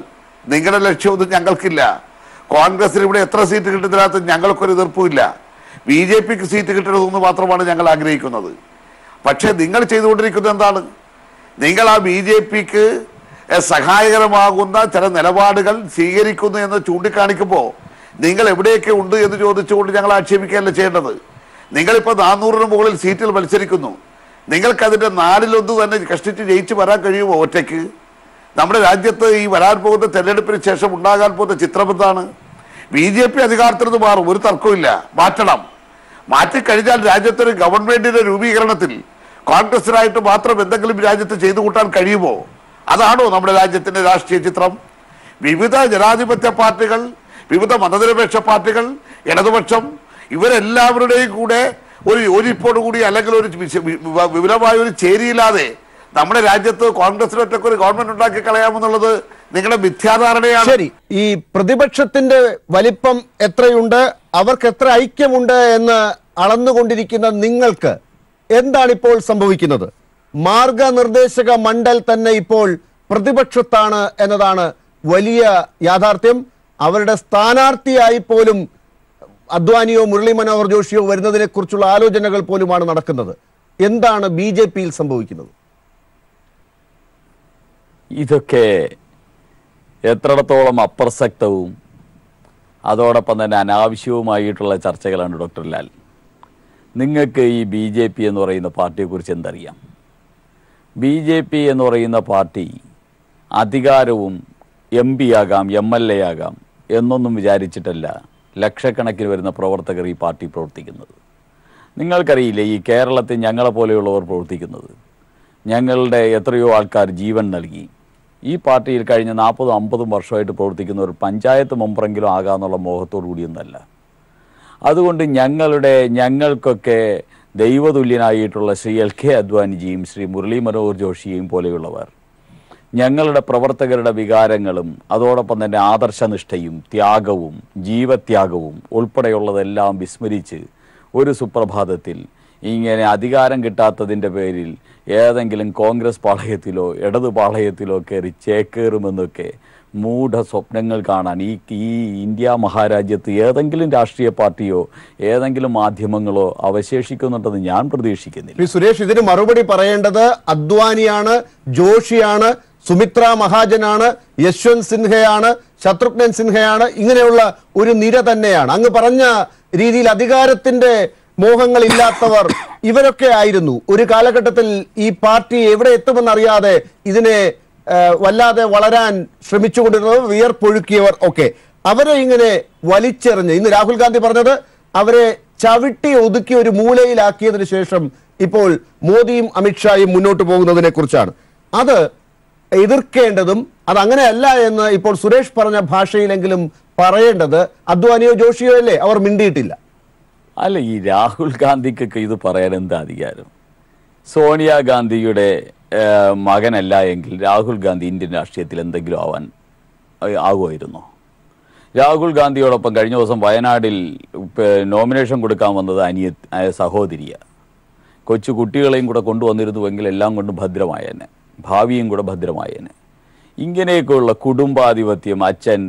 നിങ്ങളുടെ ലക്ഷ്യമൊന്നും ഞങ്ങൾക്കില്ല. കോൺഗ്രസിന് ഇവിടെ എത്ര സീറ്റ് കിട്ടുന്നതിനകത്ത് ഞങ്ങൾക്കൊരു എതിർപ്പുമില്ല. BJPക്ക് സീറ്റ് കിട്ടണമെന്ന് മാത്രമാണ് ഞങ്ങൾ ആഗ്രഹിക്കുന്നത്. പക്ഷേ നിങ്ങൾ ചെയ്തുകൊണ്ടിരിക്കുന്നത് എന്താണ്? നിങ്ങൾ ആ BJPക്ക് സഹായകരമാകുന്ന ചില നിലപാടുകൾ സ്വീകരിക്കുന്നു എന്ന് ചൂണ്ടിക്കാണിക്കുമ്പോൾ നിങ്ങൾ എവിടെയൊക്കെ ഉണ്ട് എന്ന് ചോദിച്ചുകൊണ്ട് ഞങ്ങൾ ആക്ഷേപിക്കുകയല്ല ചെയ്യേണ്ടത്. നിങ്ങളിപ്പോൾ 400-ന് മുകളിൽ സീറ്റിൽ മത്സരിക്കുന്നു. നിങ്ങൾക്കതിൻ്റെ 4-1 തന്നെ കഷ്ടിച്ച് ജയിച്ച് വരാൻ കഴിയുമോ ഒറ്റയ്ക്ക്? നമ്മുടെ രാജ്യത്ത് ഈ വരാൻ പോകുന്ന തെരഞ്ഞെടുപ്പിന് ശേഷം ഉണ്ടാകാൻ പോകുന്ന ചിത്രം എന്താണ്? BJP അധികാരത്തിൽ നിന്ന് മാറും, ഒരു തർക്കമില്ല. മാറ്റണം. മാറ്റിക്കഴിഞ്ഞാൽ രാജ്യത്തൊരു ഗവൺമെന്റിന്റെ രൂപീകരണത്തിൽ കോൺഗ്രസിനായിട്ട് മാത്രം എന്തെങ്കിലും രാജ്യത്ത് ചെയ്തു കൂട്ടാൻ കഴിയുമോ? അതാണോ നമ്മുടെ രാജ്യത്തിന്റെ രാഷ്ട്രീയ ചിത്രം? വിവിധ ജനാധിപത്യ പാർട്ടികൾ, വിവിധ മതനിരപേക്ഷ പാർട്ടികൾ, ഇടതുപക്ഷം, ഇവരെല്ലാവരുടെയും കൂടെ ഒരു യോജിപ്പോടുകൂടി അല്ലെങ്കിൽ ഒരു വിപുലമായ ഒരു ചേരിയില്ലാതെ നമ്മുടെ രാജ്യത്ത് കോൺഗ്രസിനൊറ്റൊക്കെ ഒരു ഗവൺമെന്റ് ഉണ്ടാക്കി കളയാമെന്നുള്ളത് നിങ്ങളുടെ മിഥ്യാധാരണയാണ്. ശരി, ഈ പ്രതിപക്ഷത്തിന്റെ വലിപ്പം എത്രയുണ്ട്, അവർക്ക് എത്ര ഐക്യമുണ്ട് എന്ന് അളന്നുകൊണ്ടിരിക്കുന്ന നിങ്ങൾക്ക് എന്താണ് ഇപ്പോൾ സംഭവിക്കുന്നത്? മാർഗനിർദ്ദേശക മണ്ഡൽ തന്നെ ഇപ്പോൾ പ്രതിപക്ഷത്താണ് എന്നതാണ് വലിയ യാഥാർത്ഥ്യം. അവരുടെ സ്ഥാനാർത്ഥിയായി പോലും അദ്വാനിയോ മുരളി മനോഹർ ജോഷിയോ വരുന്നതിനെ കുറിച്ചുള്ള ആലോചനകൾ പോലുമാണ് നടക്കുന്നത്. എന്താണ് BJPയിൽ സംഭവിക്കുന്നത്? ഇതൊക്കെ എത്രത്തോളം അപ്രസക്തവും അതോടൊപ്പം തന്നെ അനാവശ്യവുമായിട്ടുള്ള ചർച്ചകളാണ് ഡോക്ടർ ലാൽ. നിങ്ങൾക്ക് ഈ BJP എന്ന് പറയുന്ന പാർട്ടിയെക്കുറിച്ച് എന്തറിയാം? BJP എന്ന് പറയുന്ന പാർട്ടി അധികാരവും MP ആകാം, MLA ആകാം എന്നൊന്നും വിചാരിച്ചിട്ടല്ല ലക്ഷക്കണക്കിന് വരുന്ന പ്രവർത്തകർ ഈ പാർട്ടി പ്രവർത്തിക്കുന്നത്. നിങ്ങൾക്കറിയില്ലേ ഈ കേരളത്തിൽ ഞങ്ങളെപ്പോലെയുള്ളവർ പ്രവർത്തിക്കുന്നത്? ഞങ്ങളുടെ എത്രയോ ആൾക്കാർ ജീവൻ നൽകി ഈ പാർട്ടിയിൽ കഴിഞ്ഞ 40-50 വർഷമായിട്ട് പ്രവർത്തിക്കുന്ന ഒരു പഞ്ചായത്ത് മെമ്പറെങ്കിലും ആകാമെന്നുള്ള മോഹത്തോടു കൂടിയൊന്നല്ല. അതുകൊണ്ട് ഞങ്ങൾക്കൊക്കെ ദൈവതുല്യനായിട്ടുള്ള ശ്രീ LK അദ്വാനിജിയും ശ്രീ മുരളി മനോഹർ ജോഷിയെയും പോലെയുള്ളവർ ഞങ്ങളുടെ പ്രവർത്തകരുടെ വികാരങ്ങളും അതോടൊപ്പം തന്നെ ആദർശനിഷ്ഠയും ത്യാഗവും ജീവത്യാഗവും ഉൾപ്പെടെയുള്ളതെല്ലാം വിസ്മരിച്ച് ഒരു സുപ്രഭാതത്തിൽ ഇങ്ങനെ അധികാരം കിട്ടാത്തതിൻ്റെ പേരിൽ ഏതെങ്കിലും കോൺഗ്രസ് പാളയത്തിലോ ഇടതു പാളയത്തിലോ കയറി ചേക്കേറുമെന്നൊക്കെ മൂഢ സ്വപ്നങ്ങൾ കാണാൻ ഈ ഇന്ത്യ മഹാരാജ്യത്ത് ഏതെങ്കിലും രാഷ്ട്രീയ പാർട്ടിയോ ഏതെങ്കിലും മാധ്യമങ്ങളോ അവശേഷിക്കുന്നുണ്ടെന്ന് ഞാൻ പ്രതീക്ഷിക്കുന്നില്ല. സുരേഷ്, ഇതിന് മറുപടി പറയേണ്ടത് അദ്വാനിയാണ്, ജോഷിയാണ്, സുമിത്ര മഹാജനാണ്, യശ്വന്ത് സിൻഹയാണ്, ശത്രുഘ്നൻ സിൻഹയാണ്. ഇങ്ങനെയുള്ള ഒരു നിര തന്നെയാണ്. അങ്ങ് പറഞ്ഞ രീതിയിൽ അധികാരത്തിന്റെ മോഹങ്ങളില്ലാത്തവർ ഇവരൊക്കെ ആയിരുന്നു ഒരു കാലഘട്ടത്തിൽ ഈ പാർട്ടി എവിടെ എത്തുമെന്നറിയാതെ ഇതിനെ വല്ലാതെ വളരാൻ ശ്രമിച്ചുകൊണ്ടിരുന്നവർ, വിയർപ്പൊഴുക്കിയവർ ഒക്കെ, അവരെ ഇങ്ങനെ വലിച്ചെറിഞ്ഞ്, ഇന്ന് രാഹുൽ ഗാന്ധി പറഞ്ഞത് അവരെ ചവിട്ടി ഒതുക്കി ഒരു മൂലയിലാക്കിയതിനു ശേഷം ഇപ്പോൾ മോദിയും അമിത്ഷായും മുന്നോട്ട് പോകുന്നതിനെ കുറിച്ചാണ്. അത് എതിർക്കേണ്ടതും അതങ്ങനെയല്ല എന്ന് ഇപ്പോൾ സുരേഷ് പറഞ്ഞ ഭാഷയിലെങ്കിലും പറയേണ്ടത് അദ്വാനിയോ ജോഷിയോ അല്ലേ? അവർ മിണ്ടിയിട്ടില്ല. അല്ല, ഈ രാഹുൽ ഗാന്ധിക്കൊക്കെ ഇത് പറയാൻ എന്താ അധികാരം? സോണിയാഗാന്ധിയുടെ മകനല്ല എങ്കിൽ രാഹുൽ ഗാന്ധി ഇന്ത്യൻ രാഷ്ട്രീയത്തിൽ എന്തെങ്കിലും ആകുമായിരുന്നോ? രാഹുൽ ഗാന്ധിയോടൊപ്പം കഴിഞ്ഞ ദിവസം വയനാടിൽ നോമിനേഷൻ കൊടുക്കാൻ വന്നത് സഹോദരിയാണ്. കൊച്ചു കുട്ടികളെയും കൂടെ കൊണ്ടുവന്നിരുന്നുവെങ്കിൽ എല്ലാം കൊണ്ടും ഭദ്രമായേനെ, ഭാവിയും കൂടെ ഭദ്രമായേനെ. ഇങ്ങനെയൊക്കെയുള്ള കുടുംബാധിപത്യം, അച്ഛൻ,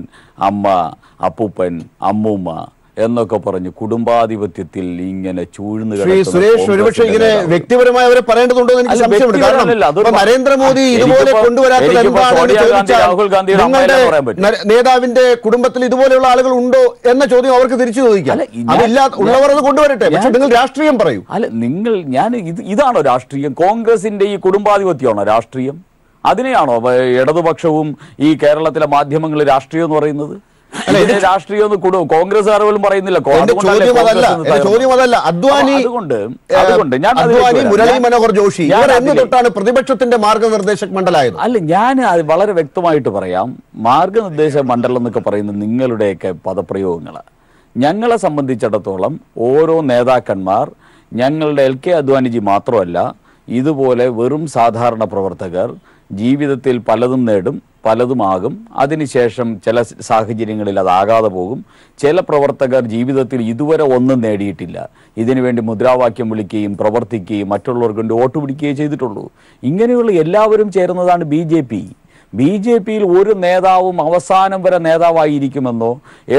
അമ്മ, അപ്പൂപ്പൻ, അമ്മൂമ്മ എന്നൊക്കെ പറഞ്ഞ് കുടുംബാധിപത്യത്തിൽ ഇങ്ങനെ ചൂഴ്ന്നു സുരേഷ് ഒരുപക്ഷെ ഇങ്ങനെ വ്യക്തിപരമായി അവരെ പറയേണ്ടതുണ്ടോ എന്ന് എനിക്ക് സംശയമുണ്ട്. കാരണം നരേന്ദ്രമോദി ഇതുപോലെ കൊണ്ടുവരാത്തത് എന്താണെന്ന് ചോദിച്ചാൽ നേതാവിന്റെ കുടുംബത്തിൽ ഇതുപോലെയുള്ള ആളുകൾ ഉണ്ടോ എന്ന ചോദ്യം അവർക്ക് തിരിച്ചു ചോദിക്കാം. ഉള്ളവർ അത് കൊണ്ടുവരട്ടെ, പക്ഷെ നിങ്ങൾ രാഷ്ട്രീയം പറയൂ. അല്ല, ഇതാണോ രാഷ്ട്രീയം? കോൺഗ്രസിന്റെ ഈ കുടുംബാധിപത്യമാണോ രാഷ്ട്രീയം? അതിനെയാണോ ഇടതുപക്ഷവും ഈ കേരളത്തിലെ മാധ്യമങ്ങൾ രാഷ്ട്രീയം എന്ന് പറയുന്നത്? രാഷ്ട്രീയം കോൺഗ്രസ്സുകാർ പോലും പറയുന്നില്ല. ചോദ്യം അതല്ല. അദ്വാനി, മുരളി മനോഹർ ജോഷി എന്ന് തൊട്ടാണ് പ്രതിപക്ഷത്തിന്റെ മാർഗനിർദ്ദേശക മണ്ഡലമായത്. അല്ല, ഞാൻ വളരെ വ്യക്തമായിട്ട് പറയാം. മാർഗനിർദ്ദേശക മണ്ഡലം എന്നൊക്കെ പറയുന്നത് നിങ്ങളുടെയൊക്കെ പദപ്രയോഗങ്ങളാണ്. ഞങ്ങളെ സംബന്ധിച്ചിടത്തോളം ഓരോ നേതാക്കന്മാർ, ഞങ്ങളുടെ LK അദ്വാനിജി മാത്രമല്ല, ഇതുപോലെ വെറും സാധാരണ പ്രവർത്തകർ ജീവിതത്തിൽ പലതും നേടും, പലതുമാകും. അതിനുശേഷം ചില സാഹചര്യങ്ങളിൽ അതാകാതെ പോകും. ചില പ്രവർത്തകർ ജീവിതത്തിൽ ഇതുവരെ ഒന്നും നേടിയിട്ടില്ല, ഇതിനുവേണ്ടി മുദ്രാവാക്യം വിളിക്കുകയും പ്രവർത്തിക്കുകയും മറ്റുള്ളവർക്ക് വേണ്ടി വോട്ട് പിടിക്കുകയും ചെയ്തിട്ടുള്ളൂ. ഇങ്ങനെയുള്ള എല്ലാവരും ചേർന്നതാണ് BJP. BJPയിൽ ഒരു നേതാവും അവസാനം വരെ നേതാവായിരിക്കുമെന്നോ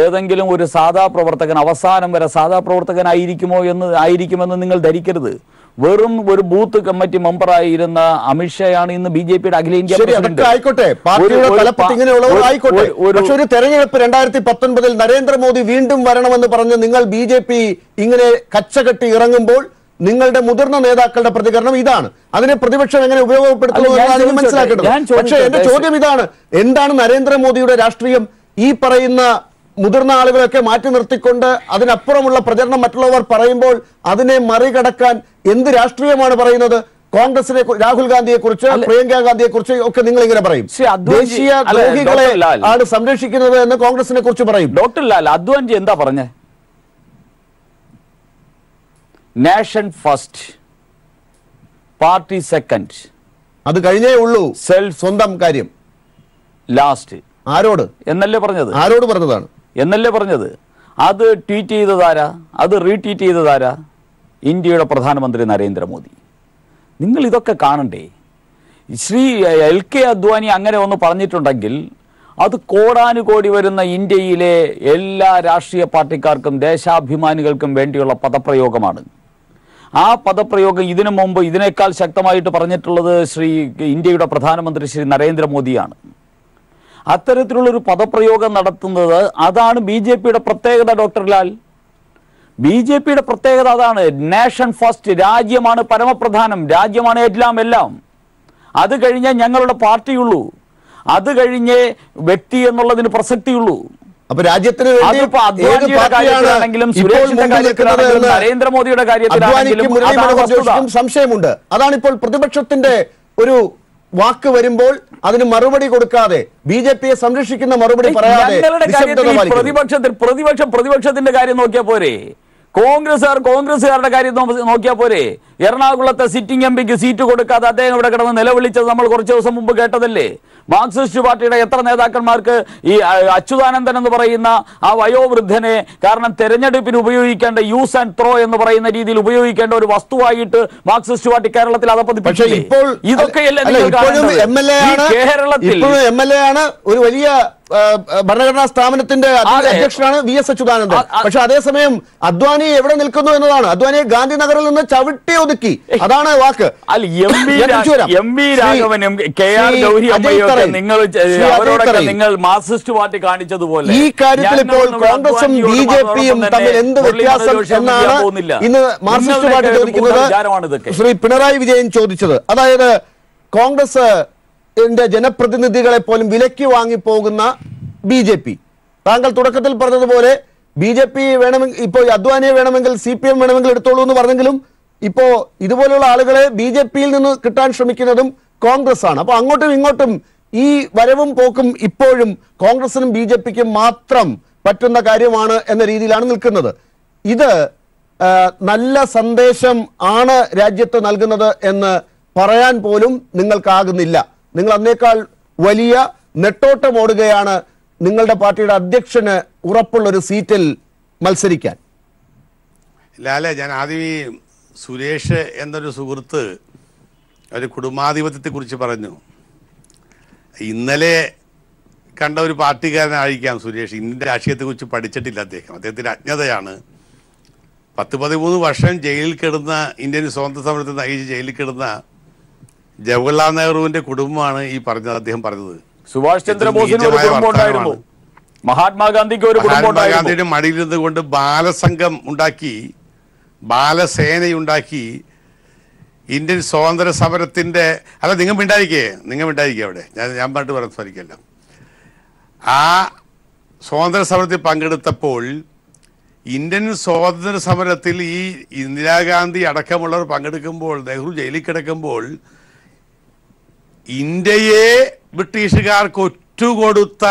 ഏതെങ്കിലും ഒരു സാധാ പ്രവർത്തകൻ അവസാനം വരെ സാധാ പ്രവർത്തകനായിരിക്കുമെന്ന് നിങ്ങൾ ധരിക്കരുത്. വെറും ഒരു ബൂത്ത് കമ്മിറ്റി മെമ്പറായിരുന്ന അമിത്ഷായാണ് ഇന്ന് BJPയുടെ അഖിലേന്ത്യാ പ്രസിഡന്റ്. ആയിക്കോട്ടെ, പാർട്ടിയുടെ തലപ്പത്ത് ഇങ്ങനെയുള്ളവർ ആയിക്കോട്ടെ. പക്ഷെ ഒരു തെരഞ്ഞെടുപ്പ് 2019 നരേന്ദ്രമോദി വീണ്ടും വരണമെന്ന് പറഞ്ഞ് നിങ്ങൾ BJP ഇങ്ങനെ കച്ചകെട്ടി ഇറങ്ങുമ്പോൾ നിങ്ങളുടെ മുതിർന്ന നേതാക്കളുടെ പ്രതികരണം ഇതാണ്. അതിനെ പ്രതിപക്ഷം എങ്ങനെ ഉപയോഗപ്പെടുത്തുന്നു എന്നാണ് മനസ്സിലാക്കേണ്ടത്. പക്ഷേ എന്റെ ചോദ്യം ഇതാണ്, എന്താണ് നരേന്ദ്രമോദിയുടെ രാഷ്ട്രീയം? ഈ പറയുന്ന മുതിർന്ന ആളുകളൊക്കെ മാറ്റി നിർത്തിക്കൊണ്ട് അതിനപ്പുറമുള്ള പ്രചരണം മറ്റുള്ളവർ പറയുമ്പോൾ അതിനെ മറികടക്കാൻ എന്ത് രാഷ്ട്രീയമാണ് പറയുന്നത്? കോൺഗ്രസിനെ, രാഹുൽ ഗാന്ധിയെ കുറിച്ച്, പ്രിയങ്ക ഗാന്ധിയെ കുറിച്ച് ഒക്കെ നിങ്ങൾ ഇങ്ങനെ പറയും. ദേശീയ ദ്രോഹികളെ ആണ് സംരക്ഷിക്കുന്നത് എന്ന് കോൺഗ്രസിനെ കുറിച്ച് പറയും. ഡോക്ടർ ലാൽ, അദ്വാനിജി എന്താ പറഞ്ഞ? Nation first, party second. അത് കഴിഞ്ഞേ ഉള്ളൂ. സ്വന്തം കാര്യം ലാസ്റ്റ്. ആരോട് എന്നല്ലേ പറഞ്ഞത്? ആരോട് പറഞ്ഞതാണ് എന്നല്ലേ പറഞ്ഞത്? അത് ട്വീറ്റ് ചെയ്തതാരാ? അത് റീട്വീറ്റ് ചെയ്തതാരാ? ഇന്ത്യയുടെ പ്രധാനമന്ത്രി നരേന്ദ്രമോദി. നിങ്ങൾ ഇതൊക്കെ കാണണ്ടേ? ശ്രീ LK അദ്വാനി അങ്ങനെ ഒന്ന് പറഞ്ഞിട്ടുണ്ടെങ്കിൽ അത് കോടാനുകോടി വരുന്ന ഇന്ത്യയിലെ എല്ലാ രാഷ്ട്രീയ പാർട്ടിക്കാർക്കും ദേശാഭിമാനികൾക്കും വേണ്ടിയുള്ള പദപ്രയോഗമാണ്. ആ പദപ്രയോഗം ഇതിനു മുമ്പ് ഇതിനേക്കാൾ ശക്തമായിട്ട് പറഞ്ഞിട്ടുള്ളത് ഇന്ത്യയുടെ പ്രധാനമന്ത്രി ശ്രീ നരേന്ദ്രമോദിയാണ്. അത്തരത്തിലുള്ളൊരു പദപ്രയോഗം നടത്തുന്നത് അതാണ് BJPയുടെ പ്രത്യേകത. ഡോക്ടർ ലാൽ, BJPയുടെ പ്രത്യേകത അതാണ്. നേഷൻ ഫസ്റ്റ്, രാജ്യമാണ് പരമപ്രധാനം, രാജ്യമാണ് എല്ലാം. അത് കഴിഞ്ഞേ ഞങ്ങളുടെ പാർട്ടിയുള്ളൂ, അത് കഴിഞ്ഞേ വ്യക്തി എന്നുള്ളതിന് പ്രസക്തിയുള്ളൂ. അപ്പൊ രാജ്യത്തിന് കാര്യത്തിലാണെങ്കിലും സുരേഷിന്റെ കാര്യത്തിലാണെങ്കിലും നരേന്ദ്രമോദിയുടെ കാര്യത്തിലാണെങ്കിലും സംശയമുണ്ട്. അതാണ് ഇപ്പോൾ പ്രതിപക്ഷത്തിന്റെ ഒരു വാക്ക് വരുമ്പോൾ അതിന് മറുപടി കൊടുക്കാതെ, BJPയെ സംരക്ഷിക്കുന്ന മറുപടി പറയാതെ പ്രതിപക്ഷത്തിന്റെ കാര്യം നോക്കിയാൽ പോരെ? കോൺഗ്രസുകാരുടെ കാര്യം നോക്കിയാൽ പോരെ? എറണാകുളത്തെ സിറ്റിംഗ് MPക്ക് സീറ്റ് കൊടുക്കാതെ അദ്ദേഹം ഇവിടെ കിടന്ന് നിലവിളിച്ചത് നമ്മൾ കുറച്ച് ദിവസം മുമ്പ് കേട്ടതല്ലേ? മാർക്സിസ്റ്റ് പാർട്ടിയുടെ എത്ര നേതാക്കന്മാർക്ക് ഈ അച്യുതാനന്ദൻ എന്ന് പറയുന്ന ആ വയോവൃദ്ധനെ, കാരണം തെരഞ്ഞെടുപ്പിന് ഉപയോഗിക്കേണ്ട യൂസ് ആൻഡ് ത്രോ എന്ന് പറയുന്ന രീതിയിൽ ഉപയോഗിക്കേണ്ട ഒരു വസ്തുവായിട്ട് മാർക്സിസ്റ്റ് പാർട്ടി കേരളത്തിൽ അതപ്പതിപ്പിച്ചു. ഇതൊക്കെയല്ലേ കേരളത്തിൽ MLA ആണ്, ഒരു വലിയ ഭരണഘടനാ സ്ഥാപനത്തിന്റെ അധ്യക്ഷനാണ് VS അച്യുതാനന്ദൻ. പക്ഷെ അതേസമയം അദ്വാനി എവിടെ നിൽക്കുന്നു എന്നതാണ്. അദ്വാനിയെ ഗാന്ധിനഗറിൽ നിന്ന് ചവിട്ടി ഒതുക്കി, അതാണ് വാക്ക്. നിങ്ങൾ മാർക്സിസ്റ്റ് പാർട്ടി കാണിച്ചതുപോലെ ഈ കാര്യത്തിൽ ഇപ്പോൾ കോൺഗ്രസും BJPയും തമ്മിൽ എന്ത് വ്യത്യാസം എന്നാണ് ഇന്ന് മാർക്സിസ്റ്റ് പാർട്ടി ചോദിക്കുന്നത്. ശ്രീ പിണറായി വിജയൻ ചോദിച്ചത്, അതായത് കോൺഗ്രസ് ജനപ്രതിനിധികളെ പോലും വിലയ്ക്ക് വാങ്ങി പോകുന്ന BJP. താങ്കൾ തുടക്കത്തിൽ പറഞ്ഞതുപോലെ BJP വേണമെങ്കിൽ ഇപ്പോൾ അദ്വാനിയെ വേണമെങ്കിൽ CPM വേണമെങ്കിൽ എടുത്തോളൂ എന്ന് പറഞ്ഞെങ്കിലും ഇപ്പോ ഇതുപോലുള്ള ആളുകളെ BJPയിൽ നിന്ന് കിട്ടാൻ ശ്രമിക്കുന്നതും കോൺഗ്രസ് ആണ്. അപ്പൊ അങ്ങോട്ടും ഇങ്ങോട്ടും ഈ വരവും പോക്കും ഇപ്പോഴും കോൺഗ്രസിനും BJPക്കും മാത്രം പറ്റുന്ന കാര്യമാണ് എന്ന രീതിയിലാണ് നിൽക്കുന്നത്. ഇത് നല്ല സന്ദേശം ആണ് രാജ്യത്ത് നൽകുന്നത് എന്ന് പറയാൻ പോലും നിങ്ങൾക്കാകുന്നില്ല. നിങ്ങൾ അന്നേക്കാൾ വലിയ നെട്ടോട്ടമോടുകയാണ് നിങ്ങളുടെ പാർട്ടിയുടെ അധ്യക്ഷന് ഉറപ്പുള്ളൊരു സീറ്റിൽ മത്സരിക്കാൻ. ലാലെ, ഞാൻ ആദ്യം ഈ സുരേഷ് എന്നൊരു സുഹൃത്ത് ഒരു കുടുംബാധിപത്യത്തെ കുറിച്ച് പറഞ്ഞു. ഇന്നലെ കണ്ട ഒരു പാർട്ടിക്കാരനായിരിക്കാം സുരേഷ്. ഇന്ത്യൻ രാഷ്ട്രീയത്തെക്കുറിച്ച് പഠിച്ചിട്ടില്ല അദ്ദേഹത്തിന് അജ്ഞതയാണ്. 10-13 വർഷം ജയിലിൽ കിടന്ന, ഇന്ത്യൻ സ്വാതന്ത്ര്യ സമരത്തെ നയിച്ച് ജയിലിൽ കിടന്ന ജവഹർലാൽ നെഹ്റുവിന്റെ കുടുംബമാണ് ഈ പറഞ്ഞത്. അദ്ദേഹം പറഞ്ഞത് സുഭാഷ് ചന്ദ്രബോസിന് ഒരു കുടുംബം ഉണ്ടായിരുന്നു, മഹാത്മാഗാന്ധിക്ക് ഒരു കുടുംബം ഉണ്ടായിരുന്നു. മഹാത്മാഗാന്ധിയുടെ മടിയിലിരുന്ന് കൊണ്ട് ബാലസംഘം ഉണ്ടാക്കി, ബാലസേനയുണ്ടാക്കി ഇന്ത്യൻ സ്വാതന്ത്ര്യ സമരത്തിന്റെ അല്ല, നിങ്ങൾ മിണ്ടായിരിക്കേ അവിടെ ഞാൻ പാട്ട് പറയാൻ സാധിക്കില്ല. ആ സ്വാതന്ത്ര്യ സമരത്തിൽ പങ്കെടുത്തപ്പോൾ ഇന്ത്യൻ സ്വാതന്ത്ര്യ സമരത്തിൽ ഈ ഇന്ദിരാഗാന്ധി അടക്കമുള്ളവർ പങ്കെടുക്കുമ്പോൾ, നെഹ്റു ജയിലിൽ കിടക്കുമ്പോൾ ഇന്ത്യയെ ബ്രിട്ടീഷുകാർക്ക് ഒറ്റുകൊടുത്ത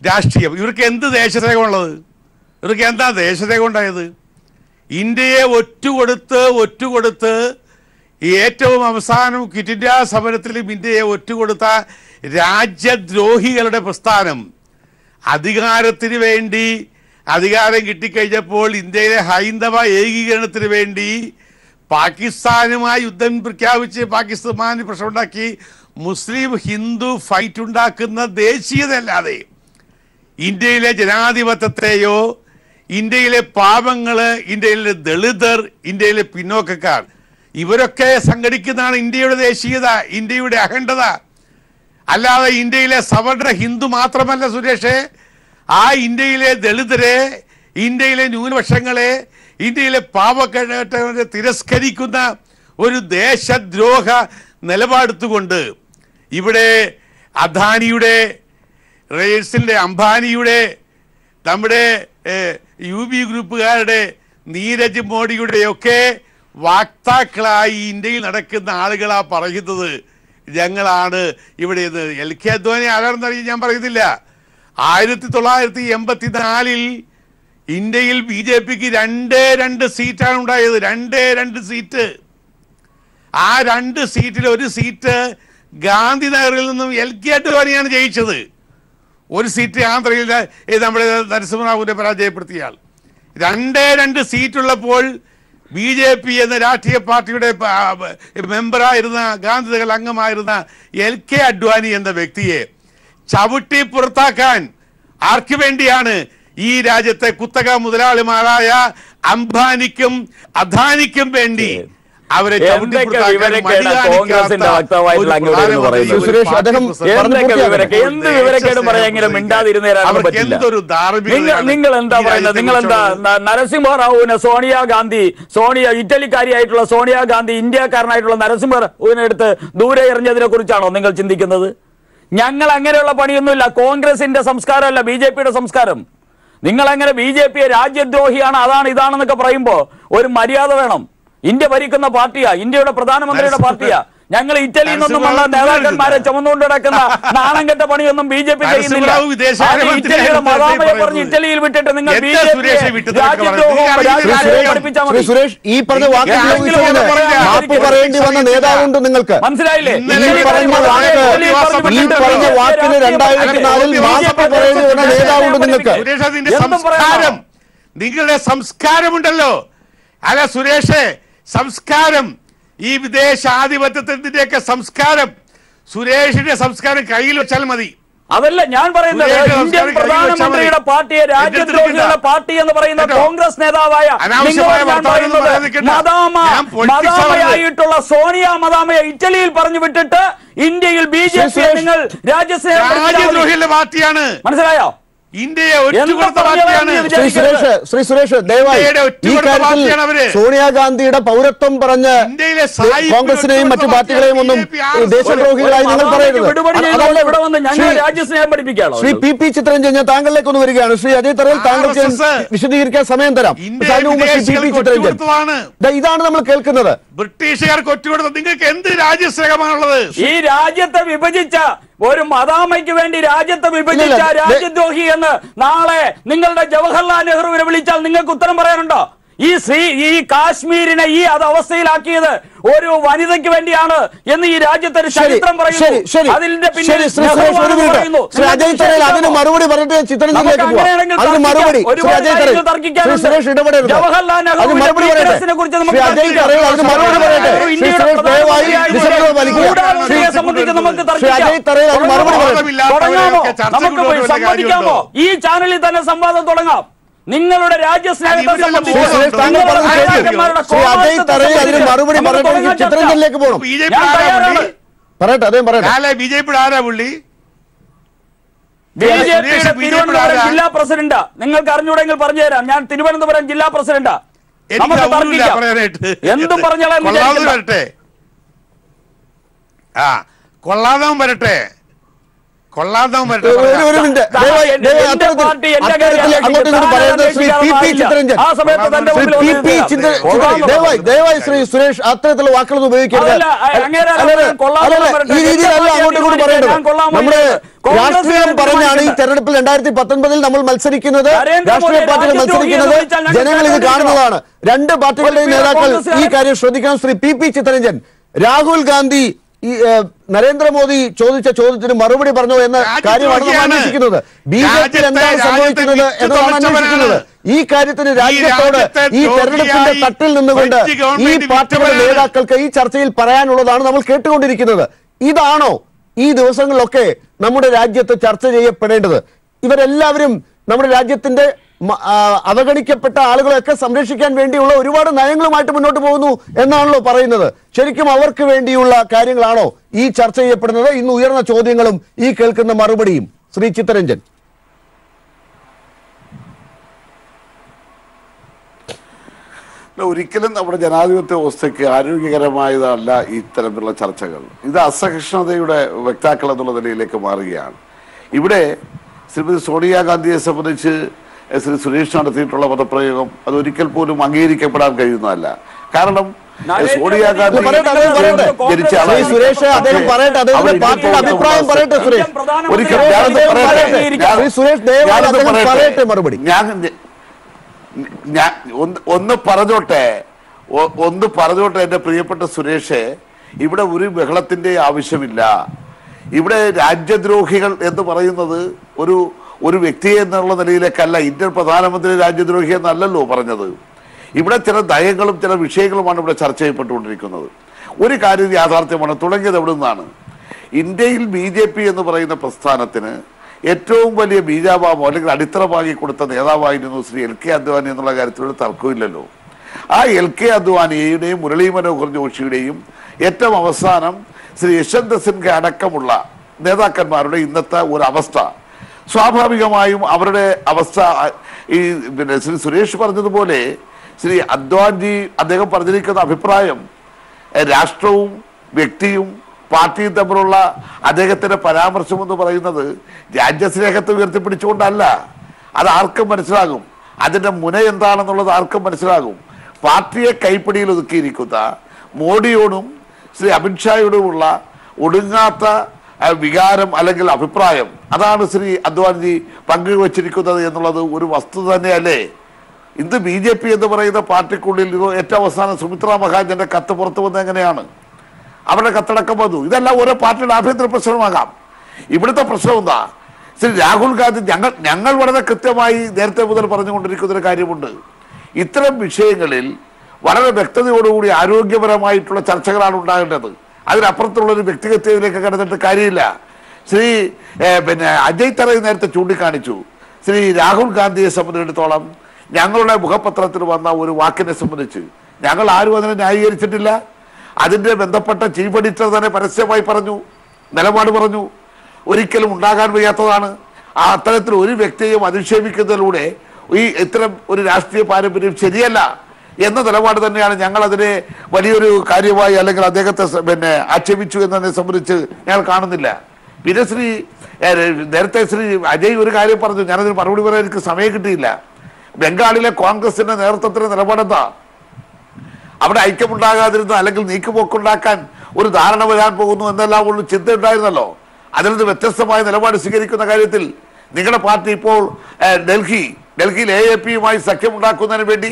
രാഷ്ട്രീയം. ഇവർക്ക് എന്ത് ദേശസ്നേഹമുള്ളത്? ഇവർക്ക് എന്താ ദേശസ്നേഹം ഉണ്ടായത്? ഇന്ത്യയെ ഒറ്റുകൊടുത്ത് ഏറ്റവും അവസാനം ക്വിറ്റ് ഇന്ത്യ സമരത്തിലും ഇന്ത്യയെ ഒറ്റുകൊടുത്ത രാജ്യദ്രോഹികളുടെ പ്രസ്ഥാനം അധികാരത്തിന് വേണ്ടി, അധികാരം കിട്ടിക്കഴിഞ്ഞപ്പോൾ ഇന്ത്യയിലെ ഹൈന്ദവ ഏകീകരണത്തിന് വേണ്ടി പാകിസ്ഥാനുമായി യുദ്ധം പ്രഖ്യാപിച്ച് പാകിസ്ഥാന് പ്രശ്നമുണ്ടാക്കി മുസ്ലിം ഹിന്ദു ഫൈറ്റ് ഉണ്ടാക്കുന്ന ദേശീയതയല്ലാതെ ഇന്ത്യയിലെ ജനാധിപത്യത്തെയോ, ഇന്ത്യയിലെ പാവങ്ങള്, ഇന്ത്യയിലെ ദളിതർ, ഇന്ത്യയിലെ പിന്നോക്കക്കാർ, ഇവരൊക്കെ സംഘടിക്കുന്നതാണ് ഇന്ത്യയുടെ ദേശീയത, ഇന്ത്യയുടെ അഖണ്ഡത. അല്ലാതെ ഇന്ത്യയിലെ സവർണ ഹിന്ദു മാത്രമല്ല സുരേഷേ, ആ ഇന്ത്യയിലെ ദളിതരെ, ഇന്ത്യയിലെ ന്യൂനപക്ഷങ്ങളെ, ഇന്ത്യയിലെ പാവപ്പെട്ടവരെ തിരസ്കരിക്കുന്ന ഒരു ദേശദ്രോഹ നിലപാടെടുത്തുകൊണ്ട് ഇവിടെ അദാനിയുടെ, റിലയൻസിന്റെ, അംബാനിയുടെ, നമ്മുടെ UB ഗ്രൂപ്പുകാരുടെ, നീരജ് മോഡിയുടെയൊക്കെ വാക്താക്കളായി ഇന്ത്യയിൽ നടക്കുന്ന ആളുകളാ പറയുന്നത് ഞങ്ങളാണ് ഇവിടെ. LK അദ്വാനി ആരാണെന്നറിയാൻ ഞാൻ പറയുന്നില്ല. 1984 ഇന്ത്യയിൽ BJPക്ക് 2 സീറ്റാണ് ഉണ്ടായത്. 2 സീറ്റ്. ആ 2 സീറ്റിൽ ഒരു സീറ്റ് ഗാന്ധിനഗറിൽ നിന്നും LK അദ്വാനിയാണ് ജയിച്ചത്. ഒരു സീറ്റ് ആന്ധ്രയിൽ നമ്മുടെ നരസിംഹറാവുവിനെ പരാജയപ്പെടുത്തിയാൽ. 2 സീറ്റുള്ളപ്പോൾ BJP എന്ന രാഷ്ട്രീയ പാർട്ടിയുടെ മെമ്പറായിരുന്ന, ഗാന്ധിനഗർ അംഗമായിരുന്ന LK അദ്വാനി എന്ന വ്യക്തിയെ ചവിട്ടി പുറത്താക്കാൻ ആർക്കു വേണ്ടിയാണ്? ഈ രാജ്യത്തെ കുത്തക മുതലാളിമാരായ അംബാനിക്കും അദാനിക്കും വേണ്ടി അവരെ നിങ്ങൾ എന്താ പറയുന്നത്? നിങ്ങളെന്താ നരസിംഹറാവുവിനെ സോണിയ ഇറ്റലിക്കാരിയായിട്ടുള്ള സോണിയാഗാന്ധി ഇന്ത്യക്കാരനായിട്ടുള്ള നരസിംഹറാവുവിനെ എടുത്ത് ദൂരെ എറിഞ്ഞതിനെ കുറിച്ചാണോ നിങ്ങൾ ചിന്തിക്കുന്നത്? ഞങ്ങൾ അങ്ങനെയുള്ള പണിയൊന്നുമില്ല. കോൺഗ്രസിന്റെ സംസ്കാരമല്ല BJPയുടെ സംസ്കാരം. നിങ്ങൾ അങ്ങനെ BJPയെ രാജ്യദ്രോഹിയാണ്, അതാണ് ഇതാണെന്നൊക്കെ പറയുമ്പോ ഒരു മര്യാദ വേണം. ഇന്ത്യ ഭരിക്കുന്ന പാർട്ടിയാ, ഇന്ത്യയുടെ പ്രധാനമന്ത്രിയുടെ പാർട്ടിയാ. ഞങ്ങൾ ഇറ്റലിയിൽ നിന്നുമുള്ള നേതാക്കന്മാരെ ചുമന്നുകൊണ്ട് നടക്കുന്ന നാണം കെട്ട പണിയൊന്നും BJP ചെയ്യുന്നില്ല. ഇറ്റലിയുടെ മദാമയെ പറഞ്ഞ് ഇറ്റലിയിൽ വിട്ടിട്ട് നിങ്ങൾ സുരേഷ്, ഈ പറഞ്ഞ വാക്ക് പറയേണ്ടി വന്ന നേതാവുണ്ട് നിങ്ങൾക്ക്, മനസ്സിലായില്ലേ? ഈ പറഞ്ഞ വാക്കിന് 2004 മാപ്പ് പറയേണ്ടി വന്ന നേതാവുണ്ട് നിങ്ങൾക്ക്. നിങ്ങളുടെ സംസ്കാരമുണ്ടല്ലോ. അല്ല സുരേഷേ, സംസ്കാരം, ഈ വിദേശാധിപത്യത്തിന്റെയൊക്കെ സംസ്കാരം, സുരേഷിന്റെ സംസ്കാരം കയ്യിൽ വെച്ചാൽ മതി. അതല്ല ഞാൻ പറയുന്നത്. ഇന്ത്യൻ പ്രധാനമന്ത്രിയുടെ പാർട്ടിയെ രാജ്യദ്രോഹികളുടെ പാർട്ടി എന്ന് പറയുന്ന കോൺഗ്രസ് നേതാവായ മദാമയായിട്ടുള്ള മദാമയെ ഇറ്റലിയിൽ പറഞ്ഞു വിട്ടിട്ട് ഇന്ത്യയിൽ BJP നിങ്ങൾ രാജ്യദ്രോഹികളുടെ പാർട്ടിയാണ്. മനസ്സിലായോ? ശ്രീ സുരേഷ് ദയവായി ഈ കാര്യത്തിൽ സോണിയാഗാന്ധിയുടെ പൗരത്വം പറഞ്ഞ് കോൺഗ്രസിനെയും മറ്റു പാർട്ടികളെയും ഒന്നും ദേശദ്രോഹികളായി നിങ്ങൾ പറയരുത്. ശ്രീ പി ചിത്രരഞ്ജൻ, ഞാൻ താങ്കളിലേക്ക് ഒന്ന് വരികയാണ്. ശ്രീ അജയ് തറയിൽ താങ്കൾക്ക് വിശദീകരിക്കാൻ സമയം തരാം. ഇതാണ് നമ്മൾ കേൾക്കുന്നത്. ബ്രിട്ടീഷുകാർക്ക് ഒറ്റുകൊടുത്ത നിങ്ങൾക്ക് എന്ത് രാജ്യസ്നേഹമാണുള്ളത്? ഈ രാജ്യത്തെ വിഭജിച്ച ഒരു മതാമയ്ക്ക് വേണ്ടി രാജ്യത്തെ വിഭജിച്ച രാജ്യദ്രോഹി എന്ന് നാളെ നിങ്ങളുടെ ജവഹർലാൽ നെഹ്റുവിനെ വിളിച്ചാൽ നിങ്ങൾക്ക് ഉത്തരം പറയാനുണ്ടോ? ഈ കാശ്മീരിനെ ഈ അവസ്ഥയിലാക്കിയത് ഒരു വനിതയ്ക്ക് വേണ്ടിയാണ് എന്ന് ഈ രാജ്യത്തെ ചരിത്രം പറയുന്നു. അതിന്റെ പിന്നിൽ മറുപടി പറഞ്ഞിട്ട് ചിത്രത്തിലേക്ക് ജവഹർലാൽ നെഹ്റുവിനെ കുറിച്ച് നമുക്ക് സമ്മതിക്കാമോ? ഈ ചാനലിൽ തന്നെ സംവാദം തുടങ്ങാം. നിങ്ങളുടെ രാജ്യസ്നേഹത്തെ ചിത്രത്തിലേക്ക് പോകണം. പറയട്ടെ, അദ്ദേഹം പറയട്ടെ. ബിജെപിയുടെ ആരാ പുള്ളി? ബിജെപിയുടെ തിരുവനന്തപുരം ജില്ലാ പ്രസിഡന്റ്. നിങ്ങൾക്ക് അറിഞ്ഞൂടെങ്കിൽ പറഞ്ഞു തരാം. ഞാൻ തിരുവനന്തപുരം ജില്ലാ പ്രസിഡന്റ്. എന്തും പറഞ്ഞാലും വരട്ടെ, കൊള്ളാതവൻ വരട്ടെ. ദയവായി ശ്രീ സുരേഷ് അത്തരത്തിലുള്ള വാക്കുകൾ ഉപയോഗിക്കരുത്. ഈ രീതിയിലല്ല അങ്ങോട്ടും ഇങ്ങോട്ടും പറയേണ്ടത്. നമ്മുടെ രാഷ്ട്രീയം പറഞ്ഞാണ് ഈ തെരഞ്ഞെടുപ്പിൽ 2019 നമ്മൾ മത്സരിക്കുന്നത്. രാഷ്ട്രീയ പാർട്ടികൾ മത്സരിക്കുന്നത് ജനങ്ങൾ ഇത് കാണുന്നതാണ്. രണ്ട് പാർട്ടികളുടെയും നേതാക്കൾ ഈ കാര്യം ശ്രദ്ധിക്കണം. ശ്രീ പി ചിത്രരഞ്ജൻ, രാഹുൽ ഗാന്ധി ഈ നരേന്ദ്രമോദി ചോദിച്ച ചോദ്യത്തിന് മറുപടി പറഞ്ഞു എന്ന കാര്യമാണ് നമ്മൾ അന്വേഷിക്കുന്നത്. ബിജെപിയിൽ എന്താണ് സംഭവിക്കുന്നത് എന്നതാണ് അന്വേഷിക്കുന്നത്. ഈ കാര്യത്തിന് രാജ്യത്തോട് ഈ തെരഞ്ഞെടുപ്പിന്റെ തട്ടിൽ നിന്നുകൊണ്ട് ഈ പാർട്ടികളുടെ നേതാക്കൾക്ക് ഈ ചർച്ചയിൽ പറയാനുള്ളതാണ് നമ്മൾ കേട്ടുകൊണ്ടിരിക്കുന്നത്. ഇതാണോ ഈ ദിവസങ്ങളിലൊക്കെ നമ്മുടെ രാജ്യത്ത് ചർച്ച ചെയ്യപ്പെടേണ്ടത്? ഇവരെല്ലാവരും നമ്മുടെ രാജ്യത്തിന്റെ അവഗണിക്കപ്പെട്ട ആളുകളെയൊക്കെ സംരക്ഷിക്കാൻ വേണ്ടിയുള്ള ഒരുപാട് നയങ്ങളുമായിട്ട് മുന്നോട്ട് പോകുന്നു എന്നാണല്ലോ പറയുന്നത്. ശരിക്കും അവർക്ക് വേണ്ടിയുള്ള കാര്യങ്ങളാണോ ഈ ചർച്ച ചെയ്യപ്പെടുന്നത്? ഇന്ന് ഉയർന്ന ചോദ്യങ്ങളും ഈ കേൾക്കുന്ന മറുപടിയും. ശ്രീ ചിത്തരഞ്ജൻ, ഒരിക്കലും നമ്മുടെ ജനാധിപത്യ വ്യവസ്ഥയ്ക്ക് ആരോഗ്യകരമായതല്ല ഇത്തരത്തിലുള്ള ചർച്ചകൾ. ഇത് അസഹിഷ്ണുതയുടെ വക്താക്കൾ എന്നുള്ള നിലയിലേക്ക് മാറുകയാണ്. ഇവിടെ ശ്രീമതി സോണിയാഗാന്ധിയെ സംബന്ധിച്ച് ശ്രീ സുരേഷ് നടത്തിയിട്ടുള്ള പദപ്രയോഗം അതൊരിക്കൽ പോലും അംഗീകരിക്കപ്പെടാൻ കഴിയുന്നതല്ല. കാരണം സോണിയാഗാന്ധി ജനിച്ച ഒന്ന് പറഞ്ഞോട്ടെ എന്റെ പ്രിയപ്പെട്ട സുരേഷ്, ഇവിടെ ഒരു ബഹളത്തിന്റെ ആവശ്യമില്ല. ഇവിടെ രാജ്യദ്രോഹികൾ എന്ന് പറയുന്നത് ഒരു വ്യക്തിയെ എന്നുള്ള നിലയിലേക്കല്ല. ഇന്ത്യൻ പ്രധാനമന്ത്രി രാജ്യദ്രോഹി എന്നല്ലല്ലോ പറഞ്ഞത്. ഇവിടെ ചില നയങ്ങളും ചില വിഷയങ്ങളുമാണ് ഇവിടെ ചർച്ച ചെയ്യപ്പെട്ടുകൊണ്ടിരിക്കുന്നത്. ഒരു കാര്യം യാഥാർത്ഥ്യമാണ്. തുടങ്ങിയത് എവിടെ നിന്നാണ്? ഇന്ത്യയിൽ BJP എന്ന് പറയുന്ന പ്രസ്ഥാനത്തിന് ഏറ്റവും വലിയ ബീജാപാമോ അല്ലെങ്കിൽ അടിത്തറ പാകി കൊടുത്ത നേതാവായിരുന്നു ശ്രീ LK അദ്വാനി എന്നുള്ള കാര്യത്തിലൊരു തർക്കമില്ലല്ലോ. ആ LK അദ്വാനിയുടെയും മുരളീ മനോഹർ ജോഷിയുടെയും ഏറ്റവും അവസാനം ശ്രീ യശ്വന്ത് സിൻഹ അടക്കമുള്ള നേതാക്കന്മാരുടെ ഇന്നത്തെ ഒരു അവസ്ഥ, സ്വാഭാവികമായും അവരുടെ അവസ്ഥ ഈ ശ്രീ സുരേഷ് പറഞ്ഞതുപോലെ ശ്രീ അദ്വാനി അദ്ദേഹം പറഞ്ഞിരിക്കുന്ന അഭിപ്രായം രാഷ്ട്രവും വ്യക്തിയും പാർട്ടിയും തമ്മിലുള്ള അദ്ദേഹത്തിന്റെ പരാമർശം എന്ന് പറയുന്നത് രാജ്യസ്നേഹത്തെ ഉയർത്തിപ്പിടിച്ചുകൊണ്ടല്ല. അത് ആർക്കും മനസ്സിലാകും. അതിന്റെ മുന എന്താണെന്നുള്ളത് ആർക്കും മനസ്സിലാകും. പാർട്ടിയെ കൈപ്പിടിയിൽ ഒതുക്കിയിരിക്കുന്ന മോഡിയോടും ശ്രീ അമിത്ഷായോടുമുള്ള ഒടുങ്ങാത്ത വികാരം അല്ലെങ്കിൽ അഭിപ്രായം, അതാണ് ശ്രീ അദ്വാനി പങ്കുവച്ചിരിക്കുന്നത് എന്നുള്ളത് ഒരു വസ്തുത തന്നെയല്ലേ? ഇന്ന് BJP എന്ന് പറയുന്ന പാർട്ടിക്കുള്ളിൽ ഏറ്റവും അവസാനം സുമിത്രാ മഹാജന്റെ കത്ത് പുറത്തു വന്നത് എങ്ങനെയാണ്? അവരുടെ കത്തടക്കം വന്നു. ഇതെല്ലാം ഓരോ പാർട്ടിയുടെ ആഭ്യന്തര പ്രശ്നമാകാം. ഇവിടുത്തെ പ്രശ്നം എന്താ? ശ്രീ രാഹുൽ ഗാന്ധി ഞങ്ങൾ വളരെ കൃത്യമായി നേരത്തെ മുതൽ പറഞ്ഞുകൊണ്ടിരിക്കുന്ന ഒരു കാര്യമുണ്ട്. ഇത്തരം വിഷയങ്ങളിൽ വളരെ വ്യക്തതയോടുകൂടി ആരോഗ്യപരമായിട്ടുള്ള ചർച്ചകളാണ് ഉണ്ടാകേണ്ടത്. അതിനപ്പുറത്തുള്ള ഒരു വ്യക്തിഗതയിലേക്ക് കടന്നിട്ട് കാര്യമില്ല. ശ്രീ അജയ് തറയിൽ നേരത്തെ ചൂണ്ടിക്കാണിച്ചു. ശ്രീ രാഹുൽ ഗാന്ധിയെ സംബന്ധിച്ചിടത്തോളം ഞങ്ങളുടെ മുഖപത്രത്തിൽ വന്ന ഒരു വാക്കിനെ സംബന്ധിച്ച് ഞങ്ങൾ ആരും അതിനെ ന്യായീകരിച്ചിട്ടില്ല. അതിന്റെ ബന്ധപ്പെട്ട ചീഫ് എഡിറ്റർ തന്നെ പരസ്യമായി പറഞ്ഞു, നിലപാട് പറഞ്ഞു. ഒരിക്കലും ഉണ്ടാകാൻ വയ്യാത്തതാണ്. ആ അത്തരത്തിൽ ഒരു വ്യക്തിയെയും അധിക്ഷേപിക്കുന്നതിലൂടെ ഈ ഇത്തരം ഒരു രാഷ്ട്രീയ പാരമ്പര്യം ശരിയല്ല എന്ന നിലപാട് തന്നെയാണ് ഞങ്ങൾ അതിനെ വലിയൊരു കാര്യമായി അല്ലെങ്കിൽ അദ്ദേഹത്തെ ആക്ഷേപിച്ചു എന്നതിനെ സംബന്ധിച്ച് ഞങ്ങൾ കാണുന്നില്ല. പിന്നെ നേരത്തെ ശ്രീ അജയ് ഒരു കാര്യം പറഞ്ഞു, ഞാനതിന് മറുപടി പറയാൻ എനിക്ക് സമയം കിട്ടിയില്ല. ബംഗാളിലെ കോൺഗ്രസിന്റെ നേതൃത്വത്തിന്റെ നിലപാടെന്താ? അവിടെ ഐക്യമുണ്ടാകാതിരുന്ന അല്ലെങ്കിൽ നീക്കുപോക്കുണ്ടാക്കാൻ ഒരു ധാരണ വരാൻ പോകുന്നു എന്നെല്ലാം ഉള്ള ചിന്ത ഉണ്ടായിരുന്നല്ലോ. അതിൽ നിന്ന് വ്യത്യസ്തമായ നിലപാട് സ്വീകരിക്കുന്ന കാര്യത്തിൽ നിങ്ങളുടെ പാർട്ടി ഇപ്പോൾ ഡൽഹിയിൽ AAP-യുമായി സഖ്യമുണ്ടാക്കുന്നതിന് വേണ്ടി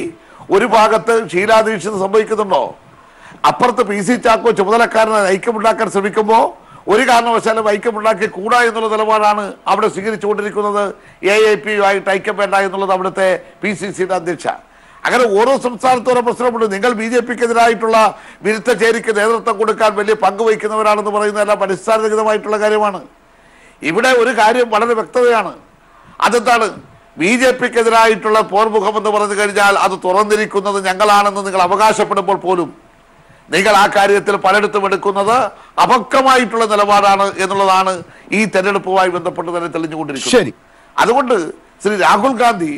ഒരു ഭാഗത്ത് ഷീലാ ദീക്ഷിത് സംഭവിക്കുന്നുണ്ടോ? അപ്പുറത്ത് PC ചാക്കോ ചുമതലക്കാരനെ ഐക്യമുണ്ടാക്കാൻ ശ്രമിക്കുമ്പോൾ ഒരു കാരണവശാലും ഐക്യമുണ്ടാക്കി കൂടാ എന്നുള്ള നിലപാടാണ് അവിടെ സ്വീകരിച്ചുകൊണ്ടിരിക്കുന്നത്. AAP-യുമായിട്ട് ഐക്യം വേണ്ട എന്നുള്ളത് അവിടുത്തെ PCCയുടെ അധ്യക്ഷ. അങ്ങനെ ഓരോ സംസ്ഥാനത്തും ഓരോ പ്രശ്നമുണ്ട്. നിങ്ങൾ BJP-ക്കെതിരായിട്ടുള്ള വിരുദ്ധ ചേരിക്ക് നേതൃത്വം കൊടുക്കാൻ വലിയ പങ്ക് വഹിക്കുന്നവരാണെന്ന് പറയുന്നതെല്ലാം അടിസ്ഥാനരഹിതമായിട്ടുള്ള കാര്യമാണ്. ഇവിടെ ഒരു കാര്യം വളരെ വ്യക്തതയാണ്. അതെന്താണ്? BJP-ക്കെതിരായിട്ടുള്ള പോർമുഖം എന്ന് പറഞ്ഞു കഴിഞ്ഞാൽ അത് തുറന്നിരിക്കുന്നത് ഞങ്ങളാണെന്ന് നിങ്ങൾ അവകാശപ്പെടുമ്പോൾ പോലും നിങ്ങൾ ആ കാര്യത്തിൽ പലയിടത്തും എടുക്കുന്നത് അപക്വമായിട്ടുള്ള നിലപാടാണ് എന്നുള്ളതാണ് ഈ തെരഞ്ഞെടുപ്പുമായി ബന്ധപ്പെട്ട് തന്നെ തെളിഞ്ഞുകൊണ്ടിരിക്കുന്നത്. അതുകൊണ്ട് ശ്രീ രാഹുൽ ഗാന്ധി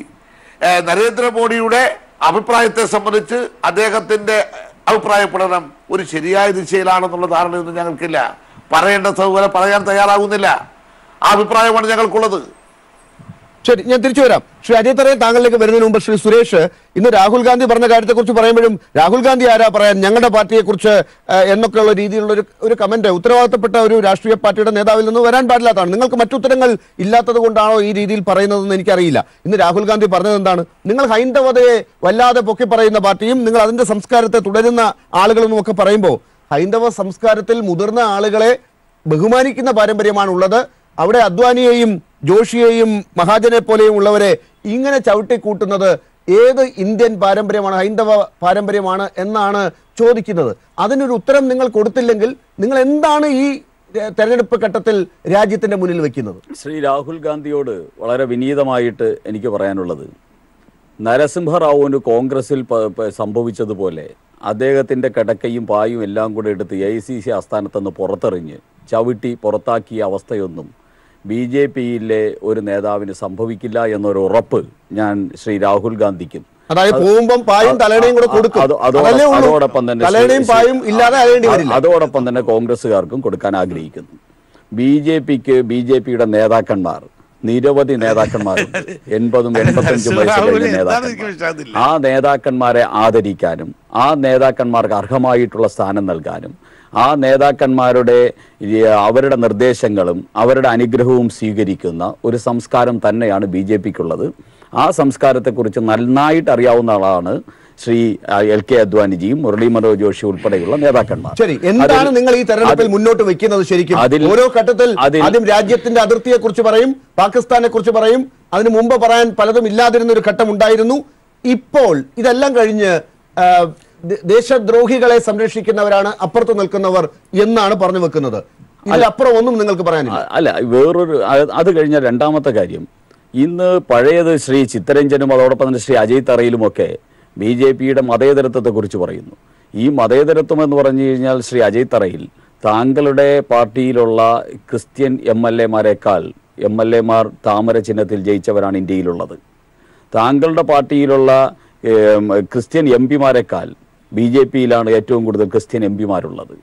നരേന്ദ്രമോദിയുടെ അഭിപ്രായത്തെ സംബന്ധിച്ച് അദ്ദേഹത്തിന്റെ അഭിപ്രായ പഠനം ഒരു ശരിയായ ദിശയിലാണെന്നുള്ള ധാരണയൊന്നും ഞങ്ങൾക്കില്ല. പറയേണ്ട സൗകര്യം പറയാൻ തയ്യാറാകുന്നില്ല. ആ അഭിപ്രായമാണ് ഞങ്ങൾക്കുള്ളത്. ശരി, ഞാൻ തിരിച്ചു വരാം. ശ്രീ അജയ് തറയിൽ താങ്കളിലേക്ക് വരുന്നതിന് മുമ്പ് ശ്രീ സുരേഷ്, ഇന്ന് രാഹുൽ ഗാന്ധി പറഞ്ഞ കാര്യത്തെക്കുറിച്ച് പറയുമ്പോഴും രാഹുൽ ഗാന്ധി ആരാ പറയാൻ ഞങ്ങളുടെ പാർട്ടിയെക്കുറിച്ച് എന്നൊക്കെയുള്ള രീതിയിലുള്ള ഒരു കമന്റ് ഉത്തരവാദിത്തപ്പെട്ട ഒരു രാഷ്ട്രീയ പാർട്ടിയുടെ നേതാവിൽ നിന്ന് വരാൻ പാടില്ലാത്തതാണ്. നിങ്ങൾക്ക് മറ്റുത്തരങ്ങൾ ഇല്ലാത്തത് കൊണ്ടാണോ ഈ രീതിയിൽ പറയുന്നതെന്ന് എനിക്കറിയില്ല. ഇന്ന് രാഹുൽ ഗാന്ധി പറഞ്ഞത് എന്താണ്? നിങ്ങൾ ഹൈന്ദവതയെ വല്ലാതെ പൊക്കി പറയുന്ന പാർട്ടിയും നിങ്ങൾ അതിന്റെ സംസ്കാരത്തെ തുടരുന്ന ആളുകളെന്നും ഒക്കെ പറയുമ്പോൾ ഹൈന്ദവ സംസ്കാരത്തിൽ മുതിർന്ന ആളുകളെ ബഹുമാനിക്കുന്ന പാരമ്പര്യമാണുള്ളത്. അവിടെ അദ്വാനിയെയും ജോഷിയെയും മഹാജനെ പോലെയും ഉള്ളവരെ ഇങ്ങനെ ചവിട്ടിക്കൂട്ടുന്നത് ഏത് ഇന്ത്യൻ പാരമ്പര്യമാണ്, ഹൈന്ദവ പാരമ്പര്യമാണ് എന്നാണ് ചോദിക്കുന്നത്. അതിനൊരു ഉത്തരം നിങ്ങൾ കൊടുത്തില്ലെങ്കിൽ നിങ്ങൾ എന്താണ് ഈ തെരഞ്ഞെടുപ്പ് ഘട്ടത്തിൽ രാജ്യത്തിന്റെ മുന്നിൽ വെക്കുന്നത്? ശ്രീ രാഹുൽ ഗാന്ധിയോട് വളരെ വിനീതമായിട്ട് എനിക്ക് പറയാനുള്ളത്, നരസിംഹറാവുവിന് കോൺഗ്രസിൽ സംഭവിച്ചതുപോലെ അദ്ദേഹത്തിന്റെ കിടക്കയും പായും എല്ലാം കൂടെ എടുത്ത് AICC ആസ്ഥാനത്തുനിന്ന് പുറത്തെറിഞ്ഞ് ചവിട്ടി പുറത്താക്കിയ അവസ്ഥയൊന്നും BJP-യിലെ ഒരു നേതാവിന് സംഭവിക്കില്ല എന്നൊരു ഉറപ്പ് ഞാൻ ശ്രീ രാഹുൽ ഗാന്ധിക്കും അതോടൊപ്പം തന്നെ കോൺഗ്രസുകാർക്കും കൊടുക്കാൻ ആഗ്രഹിക്കുന്നു. BJP-യുടെ നേതാക്കന്മാർ നിരവധി നേതാക്കന്മാരുണ്ട്, 80-85 വയസ്സ് കഴിഞ്ഞ നേതാക്കന്മാർ. ആ നേതാക്കന്മാരെ ആദരിക്കാനും ആ നേതാക്കന്മാർക്ക് അർഹമായിട്ടുള്ള സ്ഥാനം നൽകാനും ആ നേതാക്കന്മാരുടെ അവരുടെ നിർദ്ദേശങ്ങളും അവരുടെ അനുഗ്രഹവും സ്വീകരിക്കുന്ന ഒരു സംസ്കാരം തന്നെയാണ് BJP-ക്കുള്ളത്. ആ സംസ്കാരത്തെക്കുറിച്ച് നന്നായിട്ട് അറിയാവുന്ന ആളാണ് ശ്രീ LK അദ്വാനിജിയും മുരളി മനോഹർ ജോഷി ഉൾപ്പെടെയുള്ള നേതാക്കന്മാർ. ശരി, എന്താണ് നിങ്ങൾ ഈ തെരഞ്ഞെടുപ്പിൽ മുന്നോട്ട് വെക്കുന്നത്? ശരിക്കും ഓരോ ഘട്ടത്തിൽ ആദ്യം രാജ്യത്തിന്റെ അതിർത്തിയെ കുറിച്ച് പറയും, പാകിസ്ഥാനെ കുറിച്ച് പറയും, അതിനു മുമ്പ് പറയാൻ പലതും ഇല്ലാതിരുന്ന ഒരു ഘട്ടം ഉണ്ടായിരുന്നു. ഇപ്പോൾ ഇതെല്ലാം കഴിഞ്ഞ് ദേശദ്രോഹികളെ സംരക്ഷിക്കുന്നവരാണ് അപ്പുറത്ത് നിൽക്കുന്നവർ എന്നാണ് പറഞ്ഞു വെക്കുന്നത്. ഇതിലപ്പുറം ഒന്നും നിങ്ങൾക്ക് പറയാനില്ല. അല്ല, വേറൊരു അത് കഴിഞ്ഞ രണ്ടാമത്തെ കാര്യം, ഇന്ന് പഴയത് ശ്രീ ചിത്തരഞ്ജനും അതോടൊപ്പം തന്നെ ശ്രീ അജയ് തറയിലുമൊക്കെ BJP-യുടെ മതേതരത്വത്തെക്കുറിച്ച് പറയുന്നു. ഈ മതേതരത്വം എന്ന് പറഞ്ഞു കഴിഞ്ഞാൽ ശ്രീ അജയ് തറയിൽ താങ്കളുടെ പാർട്ടിയിലുള്ള ക്രിസ്ത്യൻ MLA-മാരെക്കാൾ MLA-മാർ താമര ചിഹ്നത്തിൽ ജയിച്ചവരാണ് ഇന്ത്യയിലുള്ളത്. താങ്കളുടെ പാർട്ടിയിലുള്ള ക്രിസ്ത്യൻ MP-മാരെക്കാൾ BJP-യിലാണ് ഏറ്റവും കൂടുതൽ ക്രിസ്ത്യൻ MP-മാരുള്ളത്.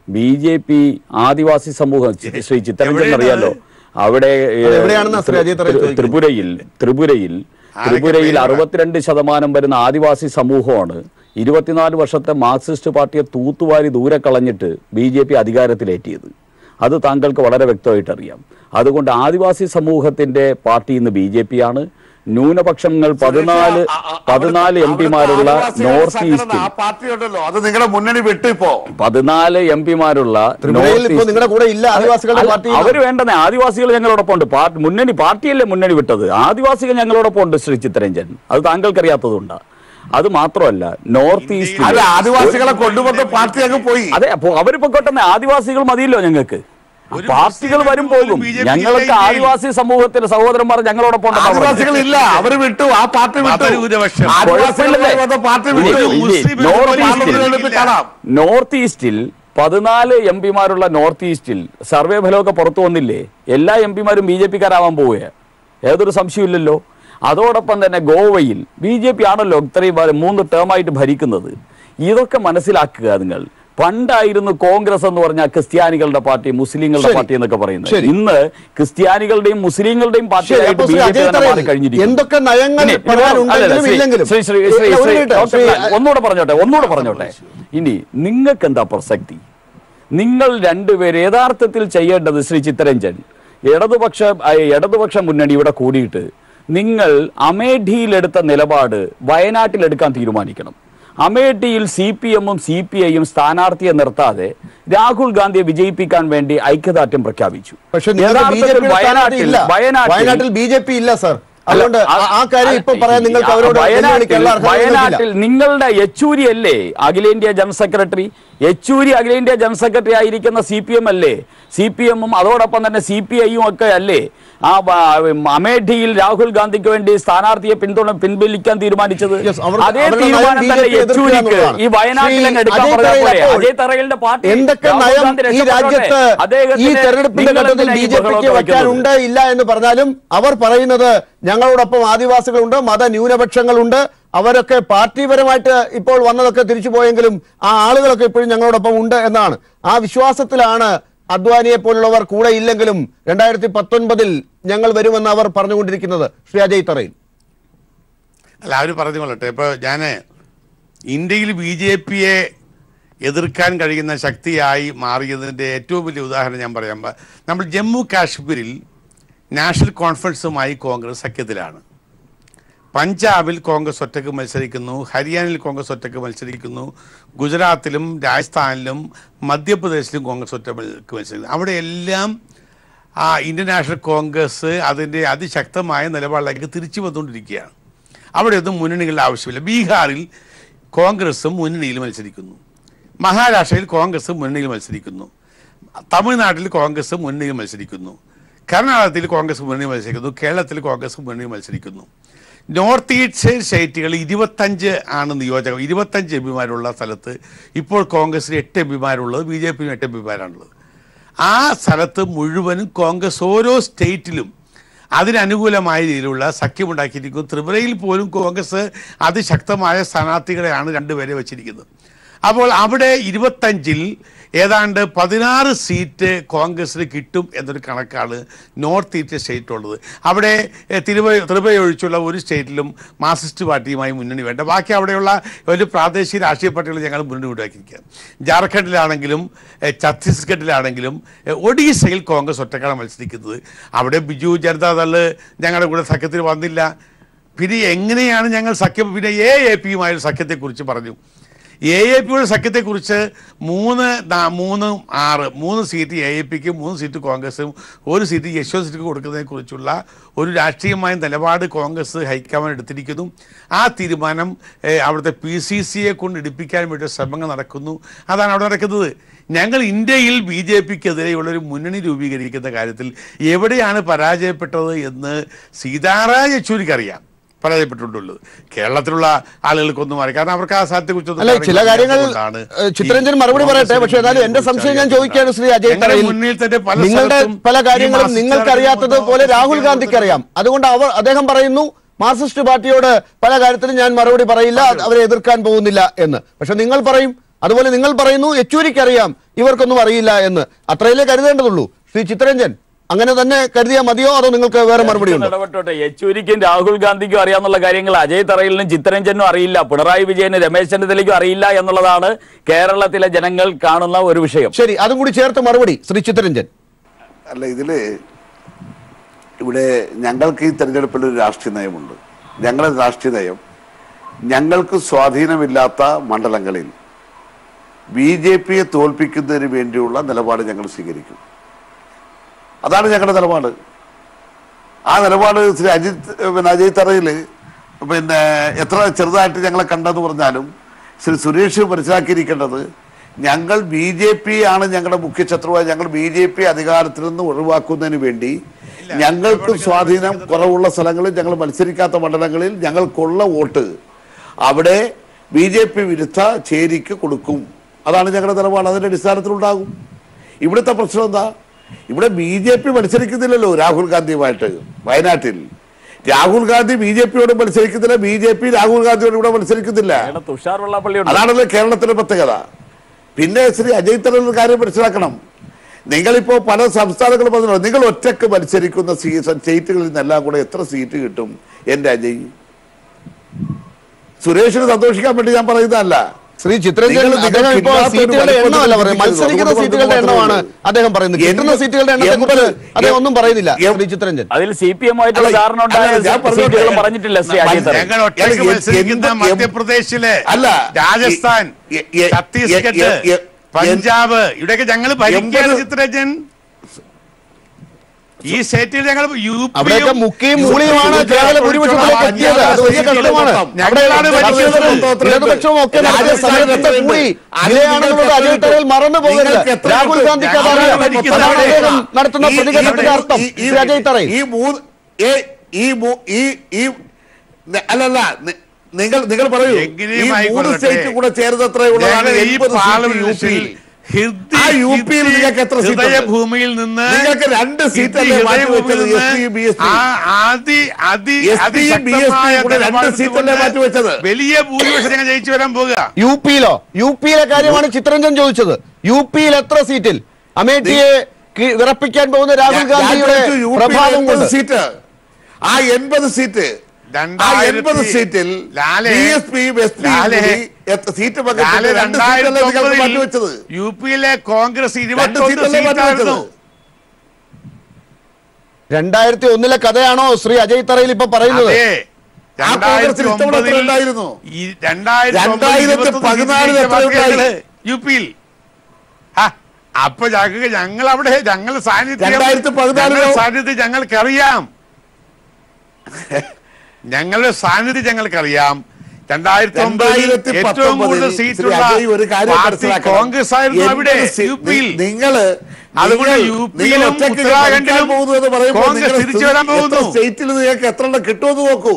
BJP ആദിവാസി സമൂഹം, ശ്രീ ചിത്തരഞ്ജൻ അറിയാലോ, അവിടെ ത്രിപുരയിൽ 62% വരുന്ന ആദിവാസി സമൂഹമാണ് 24 വർഷത്തെ മാർക്സിസ്റ്റ് പാർട്ടിയെ തൂത്തുവാരി ദൂരെ കളഞ്ഞിട്ട് BJP അധികാരത്തിലേറ്റിയത്. അത് താങ്കൾക്ക് വളരെ വ്യക്തമായിട്ട് അറിയാം. അതുകൊണ്ട് ആദിവാസി സമൂഹത്തിന്റെ പാർട്ടി ഇന്ന് BJP-യാണ്. ന്യൂനപക്ഷങ്ങൾ 14 MP-മാരുള്ള നോർത്ത് ഈസ്റ്റിൽ 14 MP-മാരുള്ള അവര് വേണ്ടെന്നേ, ആദിവാസികൾ ഞങ്ങളോടൊപ്പം ഉണ്ട്. പാർട്ടിയല്ലേ മുന്നണി വിട്ടത്, ആദിവാസികൾ ഞങ്ങളോടൊപ്പം ഉണ്ട് ശ്രീ ചിത്തരഞ്ജൻ. അത് താങ്കൾക്കറിയാത്തതുകൊണ്ട്. അത് മാത്രമല്ല, നോർത്ത് ഈസ്റ്റിൽ ആദിവാസികളെ കൊണ്ടുവന്ന പാർട്ടി അങ്ങ് പോയി. അതെ, അപ്പൊ അവരിപ്പോ കൊട്ടെന്നെ ആദിവാസികൾ മതിയല്ലോ ഞങ്ങൾക്ക്. പാർട്ടികൾ വരും പോകും. ഞങ്ങൾക്ക് ആദിവാസി സമൂഹത്തിലെ സഹോദരന്മാർ ഞങ്ങളോടൊപ്പം ആദിവാസികളില്ല, അവർ വിട്ടു, ആ പാർട്ടി വിട്ടു. നോർത്ത് ഈസ്റ്റിൽ 14 MP-മാരുള്ള നോർത്ത് ഈസ്റ്റിൽ സർവേ ഫലമൊക്കെ പുറത്തു വന്നില്ലേ? എല്ലാ MP-മാരും BJP-ക്കാരാവാൻ പോവുക. ഏതൊരു സംശയമില്ലല്ലോ. അതോടൊപ്പം തന്നെ ഗോവയിൽ BJP ആണല്ലോ ഇത്രയും 3 ടേമായിട്ട് ഭരിക്കുന്നത്. ഇതൊക്കെ മനസ്സിലാക്കുക നിങ്ങൾ. പണ്ടായിരുന്നു കോൺഗ്രസ് എന്ന് പറഞ്ഞാൽ ക്രിസ്ത്യാനികളുടെ പാർട്ടി, മുസ്ലിങ്ങളുടെ പാർട്ടി എന്നൊക്കെ പറയുന്നത്. ഇന്ന് ക്രിസ്ത്യാനികളുടെയും മുസ്ലിങ്ങളുടെയും പാർട്ടിയായിട്ട് BJP തന്നെ മാറി കഴിഞ്ഞിരിക്കുന്നു. ഒന്നുകൂടെ പറഞ്ഞോട്ടെ. ഇനി നിങ്ങൾക്ക് എന്താ പ്രസക്തി? നിങ്ങൾ രണ്ടുപേര് യഥാർത്ഥത്തിൽ ചെയ്യേണ്ടത് ശ്രീ ചിത്തരഞ്ജൻ, ഇടതുപക്ഷ മുന്നണി ഇവിടെ കൂടിയിട്ട് നിങ്ങൾ അമേഠിയിലെടുത്ത നിലപാട് വയനാട്ടിലെടുക്കാൻ തീരുമാനിക്കണം. അമേഠിയിൽ CPM-ഉം CPI-യും സ്ഥാനാർത്ഥിയെ നിർത്താതെ രാഹുൽ ഗാന്ധിയെ വിജയിപ്പിക്കാൻ വേണ്ടി ഐക്യദാർഢ്യം പ്രഖ്യാപിച്ചു. വയനാട്ടിൽ BJP ഇല്ല സർ. അതുകൊണ്ട് ആ കാര്യം ഇപ്പൊ പറയാൻ നിങ്ങൾക്ക് അവരോട് വയനാട്ടിൽ നിങ്ങളുടെ യെച്ചൂരി അല്ലേ അഖിലേന്ത്യാ ജനറൽ സെക്രട്ടറി? യെച്ചൂരി അഖിലേന്ത്യാ ജനറൽ സെക്രട്ടറി ആയിരിക്കുന്ന CPM അല്ലേ? CPM-ഉം അതോടൊപ്പം തന്നെ CPI-യും ഒക്കെ അല്ലേ ആ അമേഠിയിൽ രാഹുൽ ഗാന്ധിക്ക് വേണ്ടി സ്ഥാനാർത്ഥിയെ പിൻവലിക്കാൻ തീരുമാനിച്ചത്? അതേ തീരുമാനം തന്നെ യെച്ചൂരിക്ക് ഈ വയനാട്ടിൽ എടുക്കാൻ പറഞ്ഞ അജയ് തറയിലിന്റെ പാർട്ടി ഈ തെരഞ്ഞെടുപ്പിന്റെ ഘട്ടത്തിൽ BJPക്ക് വയ്ക്കാനുണ്ട് ഇല്ല എന്ന് പറഞ്ഞാലും അവർ പറയുന്നത് ഞങ്ങളോടൊപ്പം ആദിവാസികളുണ്ട്, മതന്യൂനപക്ഷങ്ങളുണ്ട്, അവരൊക്കെ പാർട്ടിപരമായിട്ട് ഇപ്പോൾ വന്നതൊക്കെ തിരിച്ചു പോയെങ്കിലും ആ ആളുകളൊക്കെ ഇപ്പോഴും ഞങ്ങളോടൊപ്പം ഉണ്ട് എന്നാണ്. ആ വിശ്വാസത്തിലാണ് അദ്വാനിയെ പോലുള്ളവർ കൂടെ ഇല്ലെങ്കിലും 2019 ഞങ്ങൾ വരുമെന്ന് അവർ പറഞ്ഞുകൊണ്ടിരിക്കുന്നത്. ശ്രീ അജയ് തറയിൽ അല്ല, അവർ പറഞ്ഞു കൊള്ളട്ടെ. ഇപ്പൊ ഞാന് ഇന്ത്യയിൽ BJP-യെ എതിർക്കാൻ കഴിയുന്ന ശക്തിയായി മാറിയതിന്റെ ഏറ്റവും വലിയ ഉദാഹരണം ഞാൻ പറയാം. നമ്മൾ ജമ്മു കാശ്മീരിൽ നാഷണൽ കോൺഫറൻസുമായി കോൺഗ്രസ് സഖ്യത്തിലാണ്. പഞ്ചാബിൽ കോൺഗ്രസ് ഒറ്റക്ക് മത്സരിക്കുന്നു, ഹരിയാനയിൽ കോൺഗ്രസ് ഒറ്റക്ക് മത്സരിക്കുന്നു, ഗുജറാത്തിലും രാജസ്ഥാനിലും മധ്യപ്രദേശിലും കോൺഗ്രസ് ഒറ്റക്ക് മത്സരിക്കുന്നു. അവിടെയെല്ലാം ഇന്ത്യൻ നാഷണൽ കോൺഗ്രസ് അതിൻ്റെ അതിശക്തമായ നിലപാടിലേക്ക് തിരിച്ചു വന്നുകൊണ്ടിരിക്കുകയാണ്. അവിടെയൊന്നും മുന്നണികളുടെ ആവശ്യമില്ല. ബീഹാറിൽ കോൺഗ്രസും മുന്നണിയിൽ മത്സരിക്കുന്നു, മഹാരാഷ്ട്രയിൽ കോൺഗ്രസ് മുന്നണിയിൽ മത്സരിക്കുന്നു, തമിഴ്നാട്ടിൽ കോൺഗ്രസ് മുന്നണിയിൽ മത്സരിക്കുന്നു, കർണാടകത്തിൽ കോൺഗ്രസ് മുന്നണി മത്സരിക്കുന്നു, കേരളത്തിൽ കോൺഗ്രസ് മുന്നണി മത്സരിക്കുന്നു. നോർത്ത് ഈസ്റ്റ് സ്റ്റേറ്റുകൾ 25 ആണ് നിയോജകം. 25 എംപിമാരുള്ള സ്ഥലത്ത് ഇപ്പോൾ കോൺഗ്രസിന് 8 എംപിമാരുള്ളത്, BJP-ന് 8 എംപിമാരാണുള്ളത്. ആ സ്ഥലത്ത് മുഴുവനും കോൺഗ്രസ് ഓരോ സ്റ്റേറ്റിലും അതിനനുകൂലമായ രീതിയിലുള്ള സഖ്യമുണ്ടാക്കിയിരിക്കുന്നു. ത്രിപുരയിൽ പോലും കോൺഗ്രസ് അതിശക്തമായ സ്ഥാനാർത്ഥികളെയാണ് 2 പേരെ വെച്ചിരിക്കുന്നത്. അപ്പോൾ അവിടെ 25-ൽ ഏതാണ്ട് 16 സീറ്റ് കോൺഗ്രസിന് കിട്ടും എന്നൊരു കണക്കാണ് നോർത്ത് ഈസ്റ്റ് സ്റ്റേറ്റുള്ളത്. അവിടെ ത്രിപുര ഒഴിച്ചുള്ള ഒരു സ്റ്റേറ്റിലും മാർക്സിസ്റ്റ് പാർട്ടിയുമായി മുന്നണി വേണ്ട. ബാക്കി അവിടെയുള്ള ഒരു പ്രാദേശിക രാഷ്ട്രീയ പാർട്ടികൾ ഞങ്ങൾ മുന്നണി ഉണ്ടാക്കിയിരിക്കുക. ജാർഖണ്ഡിലാണെങ്കിലും ഛത്തീസ്ഗഡിലാണെങ്കിലും ഒഡീസയിൽ കോൺഗ്രസ് ഒറ്റക്കാണ് മത്സരിക്കുന്നത്. അവിടെ ബിജു ജനതാദൾ ഞങ്ങളുടെ കൂടെ സഖ്യത്തിൽ വന്നില്ല. പിന്നെ എങ്ങനെയാണ് ഞങ്ങൾ സഖ്യം? പിന്നെ AAP-യുമായൊരു സഖ്യത്തെക്കുറിച്ച് പറഞ്ഞു. AAP-യുടെ സഖ്യത്തെക്കുറിച്ച് 3 സീറ്റ് AAP-ക്കും 3 സീറ്റ് കോൺഗ്രസും 1 സീറ്റ് യശ്വന്ത് കൊടുക്കുന്നതിനെക്കുറിച്ചുള്ള ഒരു രാഷ്ട്രീയമായ നിലപാട് കോൺഗ്രസ് ഹൈക്കമാൻഡ് എടുത്തിരിക്കുന്നു. ആ തീരുമാനം അവിടുത്തെ PCC-യെ കൊണ്ട് എടുപ്പിക്കാൻ വേണ്ടി ശ്രമങ്ങൾ നടക്കുന്നു. അതാണ് അവിടെ നടക്കുന്നത്. ഞങ്ങൾ ഇന്ത്യയിൽ BJP-ക്കെതിരെയുള്ളൊരു മുന്നണി രൂപീകരിക്കുന്ന കാര്യത്തിൽ എവിടെയാണ് പരാജയപ്പെട്ടത് എന്ന് സീതാറാം യെച്ചൂരിക്കറിയാം. പരാജയപ്പെട്ടിട്ടുള്ളത് കേരളത്തിലുള്ള ആളുകൾക്കൊന്നും അറിയാം. കാരണം അവർക്ക് ആ സാധ്യതയെക്കുറിച്ച് ചില കാര്യങ്ങൾ ചിത്രരഞ്ജൻ മറുപടി പറയട്ടെ. പക്ഷേ എന്നാലും എന്റെ സംശയം ഞാൻ ചോദിക്കുകയാണ് ശ്രീ അജയ് തറയിൽ, നിങ്ങളുടെ പല കാര്യങ്ങളും നിങ്ങൾക്കറിയാത്തത് പോലെ രാഹുൽ ഗാന്ധിക്ക് അറിയാം. അതുകൊണ്ട് അദ്ദേഹം പറയുന്നു മാർക്സിസ്റ്റ് പാർട്ടിയോട് പല കാര്യത്തിലും ഞാൻ മറുപടി പറയില്ല, അവരെ എതിർക്കാൻ പോകുന്നില്ല എന്ന്. പക്ഷെ നിങ്ങൾ പറയും, അതുപോലെ നിങ്ങൾ പറയുന്നു യെച്ചൂരിക്കറിയാം, ഇവർക്കൊന്നും അറിയില്ല എന്ന്. അത്രയല്ലേ കരുതേണ്ടതുള്ളൂ. ശ്രീ ചിത്രരഞ്ജൻ, അങ്ങനെ തന്നെ കരുതിയാൽ മതിയോ, അതോ നിങ്ങൾക്ക് വേറെ മറുപടി ഉണ്ട്? ഇടപെട്ടോട്ടെ. യെച്ചൂരിക്കും രാഹുൽ ഗാന്ധിക്കും അറിയാന്നുള്ള കാര്യങ്ങൾ അജയ് തറയിലിനും ചിത്തരഞ്ജനും അറിയില്ല, പിണറായി വിജയനും രമേശ് ചെന്നിത്തലയ്ക്കും അറിയില്ല എന്നുള്ളതാണ് കേരളത്തിലെ ജനങ്ങൾ കാണുന്ന ഒരു വിഷയം. ശരി, അതും കൂടി ചേർത്ത് മറുപടി ശ്രീ ചിത്തരഞ്ജൻ. അല്ല, ഇവിടെ ഞങ്ങൾക്ക് ഈ തെരഞ്ഞെടുപ്പിൽ ഒരു രാഷ്ട്രീയ നയമുണ്ട്. ഞങ്ങളുടെ രാഷ്ട്രീയ നയം, ഞങ്ങൾക്ക് സ്വാധീനമില്ലാത്ത മണ്ഡലങ്ങളിൽ BJP-യെ തോൽപ്പിക്കുന്നതിന് വേണ്ടിയുള്ള നിലപാട് ഞങ്ങൾ സ്വീകരിക്കും. അതാണ് ഞങ്ങളുടെ നിലപാട്. ആ നിലപാട് ശ്രീ അജയ് തറയിൽ എത്ര ചെറുതായിട്ട് ഞങ്ങളെ കണ്ടെന്ന് പറഞ്ഞാലും ശ്രീ സുരേഷ് മനസ്സിലാക്കിയിരിക്കേണ്ടത്, ഞങ്ങൾ BJP ആണ് ഞങ്ങളുടെ മുഖ്യ ശത്രുവായി. ഞങ്ങൾ BJP അധികാരത്തിൽ നിന്ന് ഒഴിവാക്കുന്നതിന് വേണ്ടി ഞങ്ങൾക്ക് സ്വാധീനം കുറവുള്ള സ്ഥലങ്ങളിൽ, ഞങ്ങൾ മത്സരിക്കാത്ത മണ്ഡലങ്ങളിൽ ഞങ്ങൾക്കുള്ള വോട്ട് അവിടെ BJP വിരുദ്ധ ചേരിക്ക് കൊടുക്കും. അതാണ് ഞങ്ങളുടെ നിലപാട്. അതിൻ്റെ അടിസ്ഥാനത്തിലുണ്ടാകും. ഇവിടുത്തെ പ്രശ്നം എന്താ? ഇവിടെ BJP മത്സരിക്കുന്നില്ലല്ലോ രാഹുൽ ഗാന്ധിയുമായിട്ട് വയനാട്ടിൽ. രാഹുൽ ഗാന്ധി BJPയോട് മത്സരിക്കുന്നില്ല, BJP രാഹുൽ ഗാന്ധിയോട് ഇവിടെ മത്സരിക്കുന്നില്ല. അതാണല്ലോ കേരളത്തിലെ പ്രത്യേകത. പിന്നെ ശ്രീ അജയ് തരൂർ കാര്യം മനസ്സിലാക്കണം. നിങ്ങളിപ്പോ പല സംസ്ഥാനങ്ങളും പറഞ്ഞല്ലോ, നിങ്ങൾ ഒറ്റക്ക് മത്സരിക്കുന്ന സ്റ്റേറ്റുകളിൽ നിന്നെല്ലാം കൂടെ എത്ര സീറ്റ് കിട്ടും എന്റെ അജയ്? സുരേഷിന് സന്തോഷിക്കാൻ വേണ്ടി ഞാൻ പറയുന്നതല്ല. ശ്രീ ചിത്രരഞ്ജൻ സീറ്റുകളുടെ എണ്ണമല്ല പറയുന്നത്, മത്സരിക്കുന്ന സീറ്റുകളുടെ എണ്ണമാണ് അദ്ദേഹം പറയുന്നത്. കിട്ടുന്ന സീറ്റുകളുടെ എണ്ണത്തെ കുറിച്ച് അദ്ദേഹം ഒന്നും പറയുന്നില്ല. ശ്രീ ചിത്രരഞ്ജൻ, അതിൽ CPM ആയിട്ടുള്ള ധാരണ പറഞ്ഞിട്ടില്ല. മധ്യപ്രദേശിലെ അല്ല, രാജസ്ഥാൻ, ഛത്തീസ്ഗഡ്, പഞ്ചാബ്, ഇവിടെയൊക്കെ ഞങ്ങൾ ഭരിക്കുകയാണ് ചിത്രരഞ്ജൻ. ഈ സ്റ്റേറ്റിൽ ഞങ്ങൾ അവിടെയൊക്കെ മുക്കിയും മൂളിയുമാണ് കേരള ഭൂരിപക്ഷത്തിലേക്ക് എത്തിയത്. അത് വലിയ കഷ്ടമാണ്. ഇടതുപക്ഷവും ഒക്കെ നടത്തിയ സമയത്തിന്റെ കൂടി ഇരയാണെന്നുള്ളത് അജയ് തരൂർ മറന്നു പോകരുത്. രാഹുൽ ഗാന്ധിക്ക് അതറിയാം. അതാണ് അദ്ദേഹം നടത്തുന്ന പ്രതികരണത്തിന്റെ അർത്ഥം. അജയ് തരൂർ അല്ലല്ല, നിങ്ങൾ പറയൂ, ഈ 3 സ്റ്റേറ്റ് കൂടെ ചേർന്നത്രയുള്ളതാണ് 80 യുപിയിൽ. യുപിയിൽ നിങ്ങൾക്ക് എത്ര സീറ്റ്? ഭൂമിയിൽ നിന്ന് നിങ്ങൾക്ക് 2 സീറ്റല്ലേ മാറ്റി വെച്ചത്? വലിയ ഭൂരിപക്ഷം ഞങ്ങൾ ജയിച്ചു വരാൻ പോകുക. യുപിയിലെ കാര്യമാണ് ചിത്രരഞ്ജൻ ചോദിച്ചത്. യുപിയിൽ എത്ര സീറ്റിൽ അമേഠിയെ വിറപ്പിക്കാൻ പോകുന്ന രാഹുൽ ഗാന്ധിയുടെ പ്രഭാവം കൊണ്ട് സീറ്റ്? ആ 80 സീറ്റ്, 80 സീറ്റിൽ യുപിയിലെ കോൺഗ്രസ് 21 സീറ്റായിരുന്നു. 2001 കഥയാണോ ശ്രീ അജയ് തറയിൽ ഇപ്പൊ പറയുന്നത്? 2014 യുപിയിൽ. അപ്പൊ ഞങ്ങൾ അവിടെ ഞങ്ങൾ സാന്നിധ്യം ഞങ്ങൾക്കറിയാം. ഞങ്ങളുടെ സാന്നിധ്യം ഞങ്ങൾക്കറിയാം. 2009 ഏറ്റവും കൂടുതൽ സീറ്റുള്ള കോൺഗ്രസ് ആയിരുന്നു അവിടെ യുപിയിൽ. അതുകൊണ്ട് യുപിയിലും ഉത്തരാഖണ്ഡിലും കോൺഗ്രസ് തിരിച്ചു വരാൻ പോകുന്നു. സ്റ്റേറ്റിൽ നിങ്ങൾക്ക് എത്ര കിട്ടുമെന്ന് നോക്കൂ.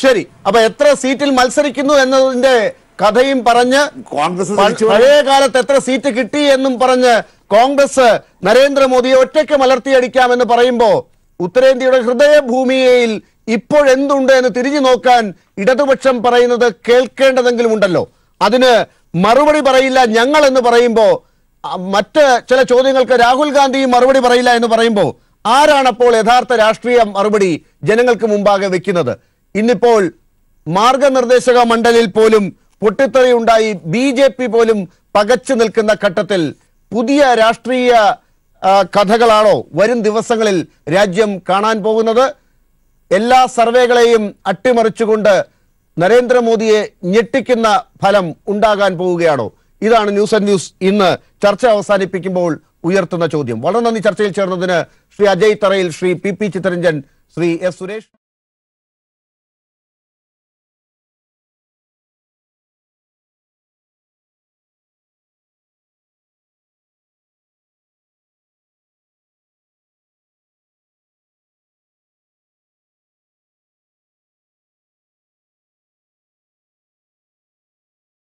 ശരി, അപ്പൊ എത്ര സീറ്റിൽ മത്സരിക്കുന്നു എന്നതിന്റെ കഥയും പറഞ്ഞ് കോൺഗ്രസ് പഴയ കാലത്ത് എത്ര സീറ്റ് കിട്ടി എന്നും പറഞ്ഞ് കോൺഗ്രസ് നരേന്ദ്രമോദിയെ ഒറ്റയ്ക്ക് മലർത്തിയടിക്കാമെന്ന് പറയുമ്പോ ഉത്തരേന്ത്യയുടെ ഹൃദയഭൂമിയിൽ ഇപ്പോഴെന്തുണ്ട് എന്ന് തിരിഞ്ഞു നോക്കാൻ ഇടതുപക്ഷം പറയുന്നത് കേൾക്കേണ്ടതെങ്കിലും ഉണ്ടല്ലോ. അതിന് മറുപടി പറയില്ല ഞങ്ങൾ എന്ന് പറയുമ്പോ, മറ്റ് ചില ചോദ്യങ്ങൾക്ക് രാഹുൽ ഗാന്ധിയും മറുപടി പറയില്ല എന്ന് പറയുമ്പോ ആരാണപ്പോൾ യഥാർത്ഥ രാഷ്ട്രീയ മറുപടി ജനങ്ങൾക്ക് മുമ്പാകെ വെക്കുന്നത്? ഇന്നിപ്പോൾ മാർഗനിർദ്ദേശക മണ്ഡലിൽ പോലും പൊട്ടിത്തെറിയുണ്ടായി. BJP പോലും പകച്ചു നിൽക്കുന്ന ഘട്ടത്തിൽ പുതിയ രാഷ്ട്രീയ കഥകളാണോ വരും ദിവസങ്ങളിൽ രാജ്യം കാണാൻ പോകുന്നത്? എല്ലാ സർവേകളെയും അട്ടിമറിച്ചുകൊണ്ട് നരേന്ദ്രമോദിയെ ഞെട്ടിക്കുന്ന ഫലം ഉണ്ടാകാൻ പോവുകയാണോ? ഇതാണ് ന്യൂസ് ആൻഡ് ന്യൂസ് ഇന്ന് ചർച്ച അവസാനിപ്പിക്കുമ്പോൾ ഉയർത്തുന്ന ചോദ്യം. വളരെ നന്ദി ചർച്ചയിൽ ചേർന്നതിന് ശ്രീ അജയ് തറയിൽ, ശ്രീ PP ചിത്തരഞ്ജൻ, ശ്രീ S സുരേഷ്.